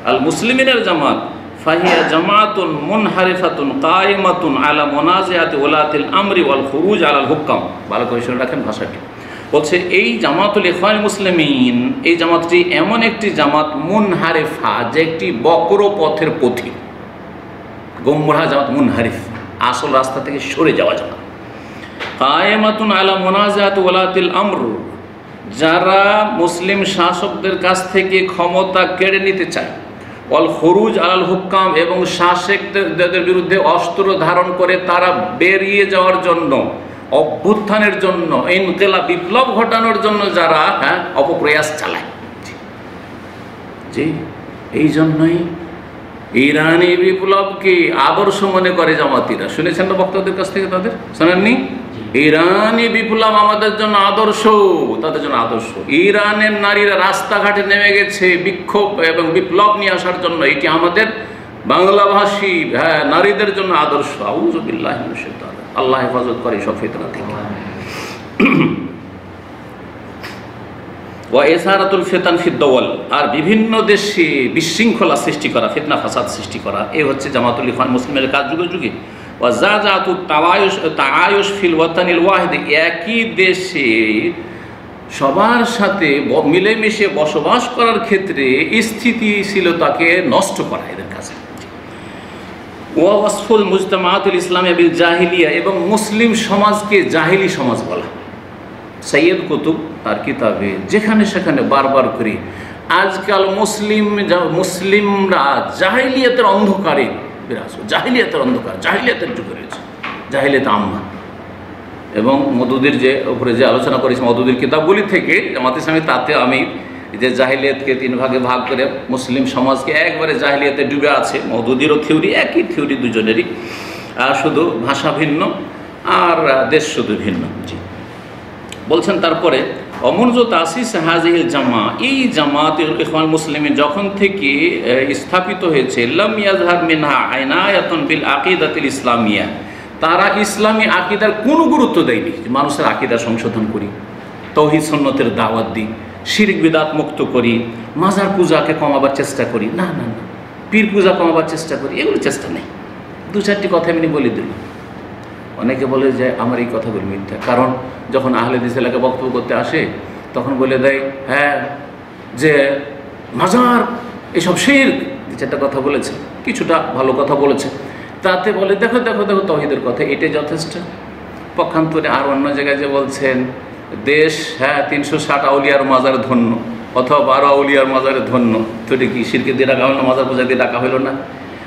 আল মুসলিমিনের জামাত। ফাহিয়া জামাতুন মুনহারিফাতুন কায়েমাতুন আলা মুনাজিআতি ওলাতিল আমরি ওয়াল খুরুজ আলাল হুকাম। ভালো করে শুনে রাখেন ভাষাটি। বলছে এই জামাতুল ইখওয়ান মুসলিমিন, এই জামাতটি এমন একটি জামাত, মুনহারিফা, যে একটি বক্র পথের পথি। গোমরাহ জামাত মুনহারিফ, আসল রাস্তা থেকে সরে যাওয়া জামাত। কায়েমাতুন আলা মুনাজিআতি ওলাতিল আমর, যারা মুসলিম শাসকদের কাছ থেকে ক্ষমতা কেড়ে নিতে চায়। ওয়াল খুরুজ আলাল হুকাম, এবং শাসকদের বিরুদ্ধে অস্ত্র ধারণ করে তারা বেরিয়ে যাওয়ার জন্য, অভ্যুত্থানের জন্য, ইনকিলাব, বিপ্লব ঘটানোর জন্য যারা অপপ্রয়াস চালায়। জি, এই জন্যই ইরানি বিপ্লবকে আদর্শ মনে করে জামাতিরা। শুনেছেন না বক্তাদের কাছ থেকে? তাদের শোনেননি? ইরানি বিপ্লব আমাদের জন্য আদর্শ, তাদের জন্য আদর্শ। ইরানের নারীরা রাস্তাঘাটে নেমে গেছে বিক্ষোভ এবং বিপ্লব নিয়ে আসার জন্য, এটি আমাদের বাংলাভাষী নারীদের জন্য আদর্শ। আউযু বিল্লাহি মিনাশ শাইতানির রাজিম। আল্লাহ হেফাজত করে সব ফিতনা থেকে। ওয়া ইসারাতুল ফিতান ফিদ দাওয়াল, আর বিভিন্ন দেশে বিশৃঙ্খলা সৃষ্টি করা, ফিতনা ফাসাদ সৃষ্টি করা, এই হচ্ছে জামাতুল ইখওয়ান মুসলিমের কাজ যুগে যুগে। ওয়া জাযাতুত তাআয়ুশ ফিল ওয়াতানিল ওয়াহিদ, একই দেশে সবার সাথে মিলেমিশে বসবাস করার ক্ষেত্রে স্থিতিশীলতাকে নষ্ট করা এদের কাছে। ওয়া ওয়াসফুল মুজতামাআতুল ইসলামিয়া বিল জাহিলিয়া, এবং মুসলিম সমাজকে জাহিলি সমাজ বলা। সৈয়দ কুতুব তার কিতাবে যেখানে সেখানে বারবার করি, আজকাল মুসলিমরা জাহিলিয়াতের অন্ধকারে বিরাজ, জাহিলিয়াতের অন্ধকার, জাহিলিয়াতের যুগে রয়েছে, জাহিলিয়াত আম্মা। এবং মওদুদির যে উপরে যে আলোচনা করেছি মওদুদির কিতাবগুলি থেকে জামাত ইসলামী, তাতে আমি যে জাহিলিয়াতকে 3 ভাগে ভাগ করে মুসলিম সমাজকে একবারে জাহিলিয়াতে ডুবে আছে। মওদুদিরও থিওরি, একই থিওরি দুজনেরই, শুধু ভাষা ভিন্ন আর দেশ শুধু ভিন্ন। জি, বলছেন তারপরে অমনজ তাসিস হাযিহিল জামা, এই জামাতুল ইখওয়ান মুসলিমিন যখন থেকে স্থাপিত হয়েছে, লাম ইয়াজহার মিনহা আইনায়াতুন বিল আকিদাতিল ইসলামিয়া, তারা ইসলামী আকিদার কোনো গুরুত্ব দেয়নি। মানুষের আকিদা সংশোধন করি, তাওহীদ সুন্নতের দাওয়াত দিই, শিরক বিদআত মুক্ত করি, মাজার পূজাকে কমাবার চেষ্টা করি, না না না, পীর পূজা কমাবার চেষ্টা করি, এগুলো চেষ্টা নেই। 2-4টি কথা আমি বলে দিল। অনেকে বলে যে আমার এই কথাগুলো মিথ্যা, কারণ যখন আহলে হাদিস এলাকায় বক্তব্য করতে আসে তখন বলে দেয় হ্যাঁ যে মাজার এসব শিরক। 2-4টা কথা বলেছে, কিছুটা ভালো কথা বলেছে, তাতে বলে দেখো দেখো দেখো তাওহীদের কথা, এটাই যথেষ্ট। পক্ষান্তরে আর অন্য জায়গায় যে বলছেন দেশ 360 আউলিয়ার মাজার ধন্য, অথবা 12 আউলিয়ার মাজারে ধন্য, তো এটা কি শিরকে দিয়ে ডাকা হলো না, মাজার পূজা দিয়ে ডাকা হলো না?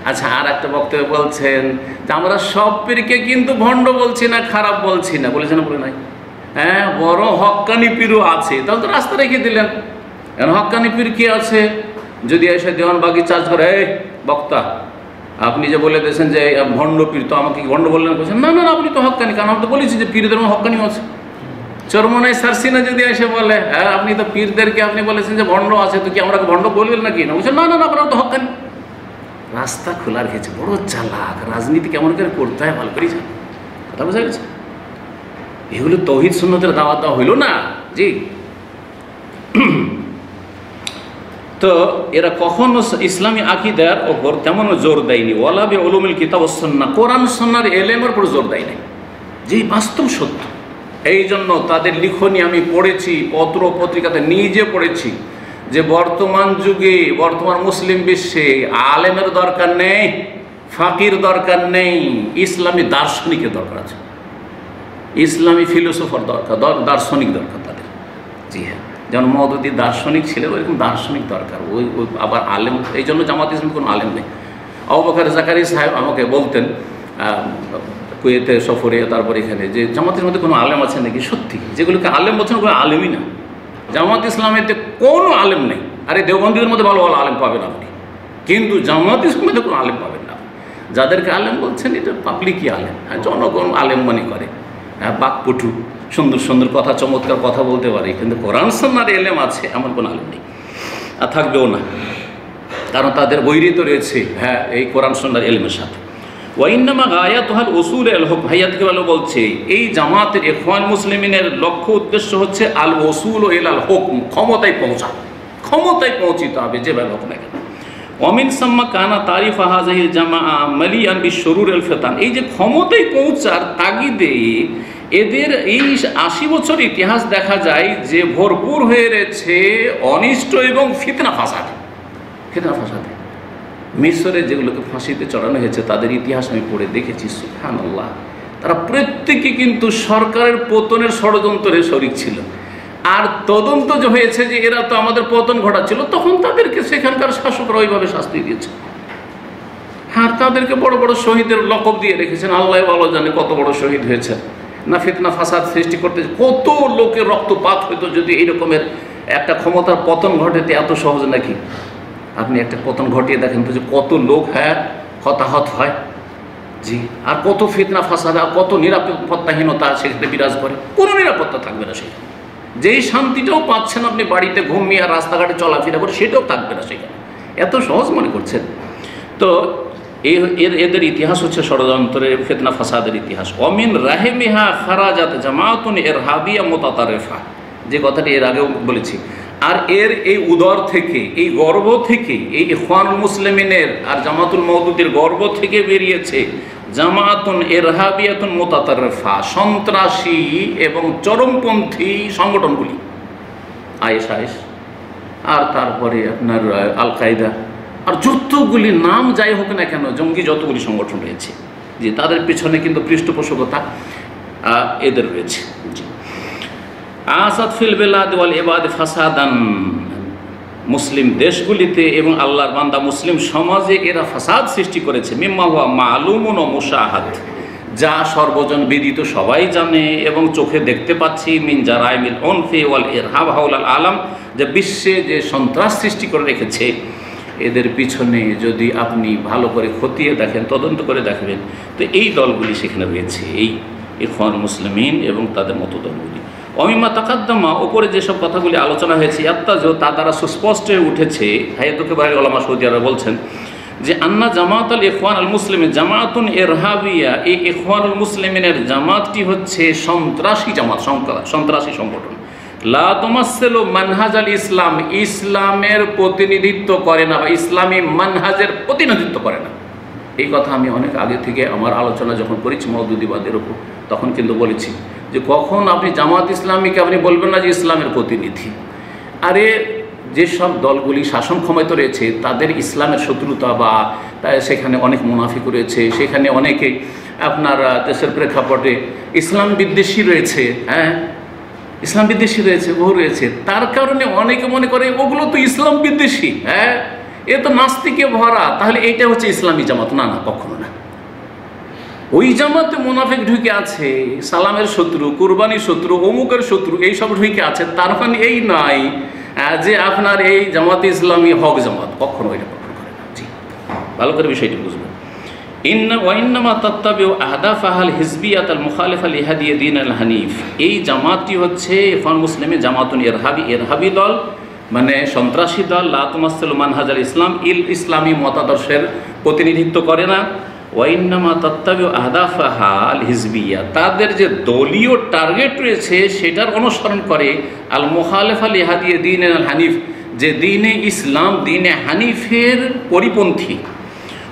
আচ্ছা, আর একটা বক্তব্য বলছেন যে আমরা সব পীরকে কিন্তু ভণ্ড বলছি না, খারাপ বলছি না, বলেছেন বলে নাই? বড় হক্কানি পীরও আছে, তাহলে তো রাস্তা রেখে দিলেন। এখন হক্কানি পীর কি আছে? যদি এসে দেওয়ানবাগি চার্জ করে, এই বক্তা আপনি যে বলে দিয়েছেন যে ভণ্ড পীর, তো আমাকে কি ভণ্ড বললেন? বলছেন না না না, আপনি তো হক্কানি, কারণ আমি তো বলেছি যে পীরদের হক্কানিও আছে। চরমনাই সারসিনা যদি এসে বলে আপনি তো পীরদেরকে আপনি বলেছেন যে ভণ্ড আছে, তো কি আমরা ভণ্ড বলবেন নাকি? না, বলছেন না না না, আপনারা তো হক্কানি। রাস্তা খোলা রেখেছে, বড় চালাক। রাজনীতি কেমন করে করতে হয় ভালো করেছে, কথা বোঝা গেছে? এগুলো তাওহীদ সুন্নতের দাওয়াত দেওয়া হইল না। জি, তো এরা কখনো ইসলামী আকিদার ওপর তেমন জোর দেয়নি। ওয়ালা বি উলুমিল কিতাব ওয়াস সুন্নাহ, কোরআন সুন্নাহর ইলমের উপর জোর দেয় নাই, যে বাস্তব সত্য। এই জন্য তাদের লিখনি আমি পড়েছি, পত্র পত্রিকাতে নিজে পড়েছি, যে বর্তমান যুগে, বর্তমান মুসলিম বিশ্বে আলেমের দরকার নেই, ফাকির দরকার নেই, ইসলামী দার্শনিকের দরকার আছে, ইসলামী ফিলোসফার দরকার, দার্শনিক দরকার তাদের। জি হ্যাঁ, যেমন মওদুদি দার্শনিক ছিলেন, ওইরকম দার্শনিক দরকার। ওই আবার আলেম, এই জন্য জামাত ইসলাম কোনো আলেম নেই। আবু বকর জাকারি সাহেব আমাকে বলতেন, কুয়েতে সফরে, তারপর এখানে যে জামাতের মধ্যে কোনো আলেম আছে নাকি, সত্যি যেগুলোকে আলেম বলছেন কোনো আলেমই না। জামাত ইসলামেতে কোনো আলেম নেই। আরে দেওবন্দিদের মধ্যে ভালো ভালো আলেম পাবেন আপনি, কিন্তু জামাত ইসলামেতে কোনো আলেম পাবেন না। যাদেরকে আলেম বলছেন এটা পাবলিকই আলেম, হ্যাঁ, জনগণ আলেম মনে করে, হ্যাঁ, বাকপটু, সুন্দর সুন্দর কথা, চমৎকার কথা বলতে পারে, কিন্তু কোরআন সুন্নাহর এলেম আছে এমন কোনো আলেম নেই, আর থাকবেও না, কারণ তাদের বৈরিত রয়েছে, হ্যাঁ, এই কোরআন সুন্নাহর এলেমের সাথে। ওয়াইন্নামা গায়াতুহাল উসুল আল হুকম, ভাইয়াতকে ভালো বলছে এই জামাতের ইখওয়ান মুসলিমিনের লক্ষ্য উদ্দেশ্য হচ্ছে আল ওসুল ও এল আল হুকম, ক্ষমতায় পৌঁছা, ক্ষমতায় পৌঁছিতে হবে যেভাবে হোক না কেন। অমিন সাম্মা কানা তারিফ হাযাহিল জামাআ মালিয়ান বিশুরুর আল ফিতান, এই যে ক্ষমতায় পৌঁছার তাগিদে এদের এই 80 বছর ইতিহাস দেখা যায় যে ভরপুর হয়ে রয়েছে অনিষ্ট এবং ফিতনা ফাসাদ। ফিতনা ফাসাদে মিশরে যেগুলোকে ফাঁসিতে চড়ানো হয়েছে তাদের ইতিহাস আমি পড়ে দেখেছি, সুবহানাল্লাহ, তারা প্রত্যেকে কিন্তু সরকারের পতনের ষড়যন্ত্রে শরিক ছিল। আর তদন্ত যে হয়েছে যে এরা তো আমাদের পতন ঘটাচ্ছিল, তখন তাদেরকে সেখানকার শাসকরা ওইভাবে শাস্তি দিয়েছে। আর তাদেরকে বড় বড় শহীদের লকব দিয়ে রেখেছেন, আল্লাহ ভালো জানে কত বড় শহীদ হয়েছে। না ফিতনা ফাসাদ সৃষ্টি করতে কত লোকের রক্তপাত হইতো যদি এই রকমের একটা ক্ষমতার পতন ঘটাতে এত সহজ নাকি? আপনি একটা পতন ঘটিয়ে দেখেন তো যে কত লোক, হ্যাঁ, হতাহত হয়, জি, আর কত ফিতনা ফাসাদ, আর কত নিরাপত্তাহীনতা সেখানে বিরাজ করে, কোনো নিরাপত্তা থাকবে না সেখানে। যেই শান্তিটাও পাচ্ছেন আপনি বাড়িতে ঘুমিয়ে আর রাস্তাঘাটে চলাফেরা করে, সেটাও থাকবে না সেখানে। এত সহজ মনে করছেন? তো এদের ইতিহাস হচ্ছে ষড়যন্ত্রের, ফিতনা ফাসাদের ইতিহাস। অমিন রাহেমিহা খারাজাত জামাতুন ইরহাবিয়া মুতাতারিফা, যে কথাটি এর আগেও বলেছি। আর এর এই উদর থেকে, এই গর্ব থেকে, এই ইখওয়ানুল মুসলিমিনের আর জামাতুল মওদুদের গর্ব থেকে বেরিয়েছে জামাতুন ইরহাবিয়াতুন মুতাতারিফা, সন্ত্রাসী এবং চরমপন্থী সংগঠনগুলি, আইএসআইএস, আর তারপরে আপনার আল কায়দা, আর যতগুলি নাম যাই হোক না কেন, জঙ্গি যতগুলি সংগঠন রয়েছে, যে তাদের পিছনে কিন্তু পৃষ্ঠপোষকতা এদের রয়েছে। আসাদ ফিল বেলাদ ওয়াল ইবাদ ফাসাদান, মুসলিম দেশগুলিতে এবং আল্লাহর বান্দা মুসলিম সমাজে এরা ফাসাদ সৃষ্টি করেছে। মিম্মা হুয়া মালুমুন ওয়া মুশাহাদ, যা সর্বজন বিদিত, সবাই জানে এবং চোখে দেখতে পাচ্ছি। মিন জারাইমিল উনফি ওয়াল ইরহাব হাওলাল আলাম, যে বিশ্বে যে সন্ত্রাস সৃষ্টি করে রেখেছে, এদের পিছনে যদি আপনি ভালো করে খতিয়ে দেখেন, তদন্ত করে দেখবেন, তো এই দলগুলি সেখানে রয়েছে, এই ইখওয়ান মুসলিমিন এবং তাদের মতো দলগুলি। অমিমা তাকাদ্দামা, ওপরে যেসব কথাগুলি আলোচনা হয়েছে, আত্মাজও তা দ্বারা সুস্পষ্ট হয়ে উঠেছে। হায়াতুকে বাড়ি ওলামা সৌদি আরব বলছেন যে আন্না জামাত আল ইখওয়ান আল মুসলিমিন জামাতুন ইরহাবিয়া, এই ইখওয়ানুল মুসলিমিনের জামাতটি হচ্ছে সন্ত্রাসী জামাত, সন্ত্রাসী সংগঠন। লা তুমাসসিলু মানহাজ আল ইসলাম, ইসলামের প্রতিনিধিত্ব করে না বা ইসলামী মানহাজের প্রতিনিধিত্ব করে না। এই কথা আমি অনেক আগে থেকে আমার আলোচনা যখন করেছি মওদুদিবাদের উপর, তখন কিন্তু বলেছি যে কখন আপনি জামাত ইসলামীকে আপনি বলবেন না যে ইসলামের প্রতিনিধি। আরে যেসব দলগুলি শাসন ক্ষমতা রয়েছে তাদের ইসলামের শত্রুতা বা সেখানে অনেক মুনাফিক রয়েছে, সেখানে অনেকে আপনার দেশের প্রেক্ষাপটে ইসলাম বিদ্বেষী রয়েছে, হ্যাঁ, ইসলাম বিদ্বেষী রয়েছে, বহু রয়েছে। তার কারণে অনেকে মনে করে ওগুলো তো ইসলাম বিদ্বেষী, হ্যাঁ, এ তো নাস্তিকে ভরা, তাহলে এইটা হচ্ছে ইসলামী জামাত। না না, কখনো না। ওই জামাতে মুনাফিক ঢুকে আছে, সালামের শত্রু, কুরবানির শত্রু, অমুকের শত্রু, এইসব ঢুকে আছে, তার মানে এই নয় যে আপনার এই জামাত ইসলামী হক জামাত, কখনো এটা কখনো করে না। জি, ভালো করে বিষয়টি বুঝবেন। ওয়াইন্নামা তাত্তাবিউ আহদাফাহাল হিজবিয়াত আল মুখালিফা লিহাদি দ্বীন আল হানিফ, এই জামাতটি হচ্ছে ইখওয়ান মুসলিমের জামাতুন ইরহাবি, ইরহাবি দল মানে সন্ত্রাসী দল। লা তুমাসসিলু মানহাজ আল ইসলাম, ইসলামী মতাদর্শের প্রতিনিধিত্ব করে না। ওয়াইন্নামা তাত্তাবিউ আহদাফাহা আল হিজবিয়া, তাদের যে দলীয় টার্গেট রয়েছে সেটার অনুসরণ করে। আল মুখালিফা লিহাদি দ্বীন আল হানিফ, যে দ্বীনে ইসলাম, দ্বীনে হানিফের পরিপন্থী।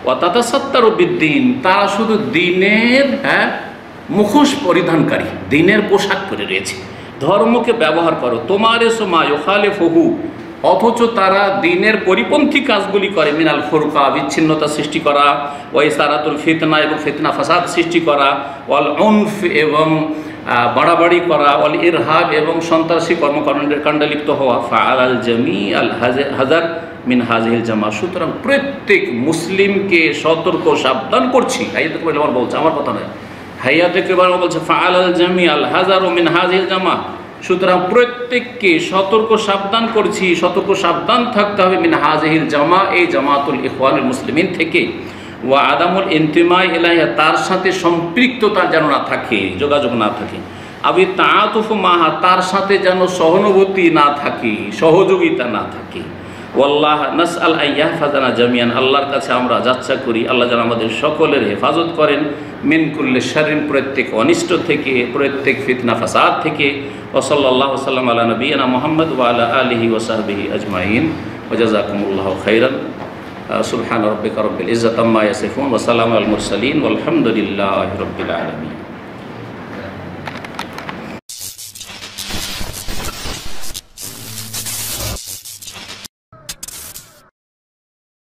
ওয়াতাতাসাত্তারু বিদ্দীন, তারা শুধু দ্বীনের, হ্যাঁ, মুখোশ পরিধানকারী, দ্বীনের পোশাক পরে রয়েছে, ধর্মকে ব্যবহার করো। তোমার সমা ইউখালিফুহু, অথচ তারা দ্বীনের পরিপন্থী কাজগুলি করে। মিনাল ফুরকা, বিচ্ছিন্নতা সৃষ্টি করা, ওয়াইসারাতুল ফিতনা, এবং ফিতনা ফাসাদ সৃষ্টি করা, ওয়াল উনফ, এবং বাড়াবাড়ি করা, ওয়াল ইরহাব, এবং সন্ত্রাসী কর্মকাণ্ডে লিপ্ত হওয়া। ফাআলাল জামি আল হাজার মিন হাজিহিল জামা, সুতরাং প্রত্যেক মুসলিমকে সতর্ক সাবধান করছি। এই তো আমার বলছে, আমার কথা নয়, হাইয়াতে কেবারও বলছে ফাআলাল জামিআল হাযারু মিন হাযিহিল জামা, সুতরাং প্রত্যেককে সতর্ক সাবধান করছি, সতর্ক সাবধান থাকতে হবে মিন হাযিহিল জামা, এই জামাতুল ইখওয়ানুল মুসলিমিন থেকে, ওয়া আদামুল ইনতিমাই ইলাইহা, তার সাথে সম্পৃক্ততা যেন না থাকে, যোগাযোগ না থাকে, আবি তাআতুফু মাহা, তার সাথে যেন সহানুভূতি না থাকে, সহযোগিতা না থাকে। ওয়াল্লাহ নাসআল আন ইয়াহফাযানা জামিআন, আল্লাহর কাছে আমরা যাচ্ছা করি আল্লাহ যেন আমাদের সকলের হেফাজত করেন, মিন কুল্লি শাররিন, প্রত্যেক অনিষ্ট থেকে, প্রত্যেক ফিতনা ফাসাদ থেকে। ওয়া সাল্লাল্লাহু সাল্লাম আলা নবিয়িনা মুহাম্মদ ওয়া আলা আলিহি ওয়া সাহবিহি আজমাইন, ওয়া জাযাকুমুল্লাহু খাইরান। সুবহান রাব্বিকা রাব্বিল ইজ্জাতি আম্মা ইয়াসিফুন ওয়া সালামুন আলাল মুরসালিন ওয়ালহামদুলিল্লাহি রাব্বিল আলামিন।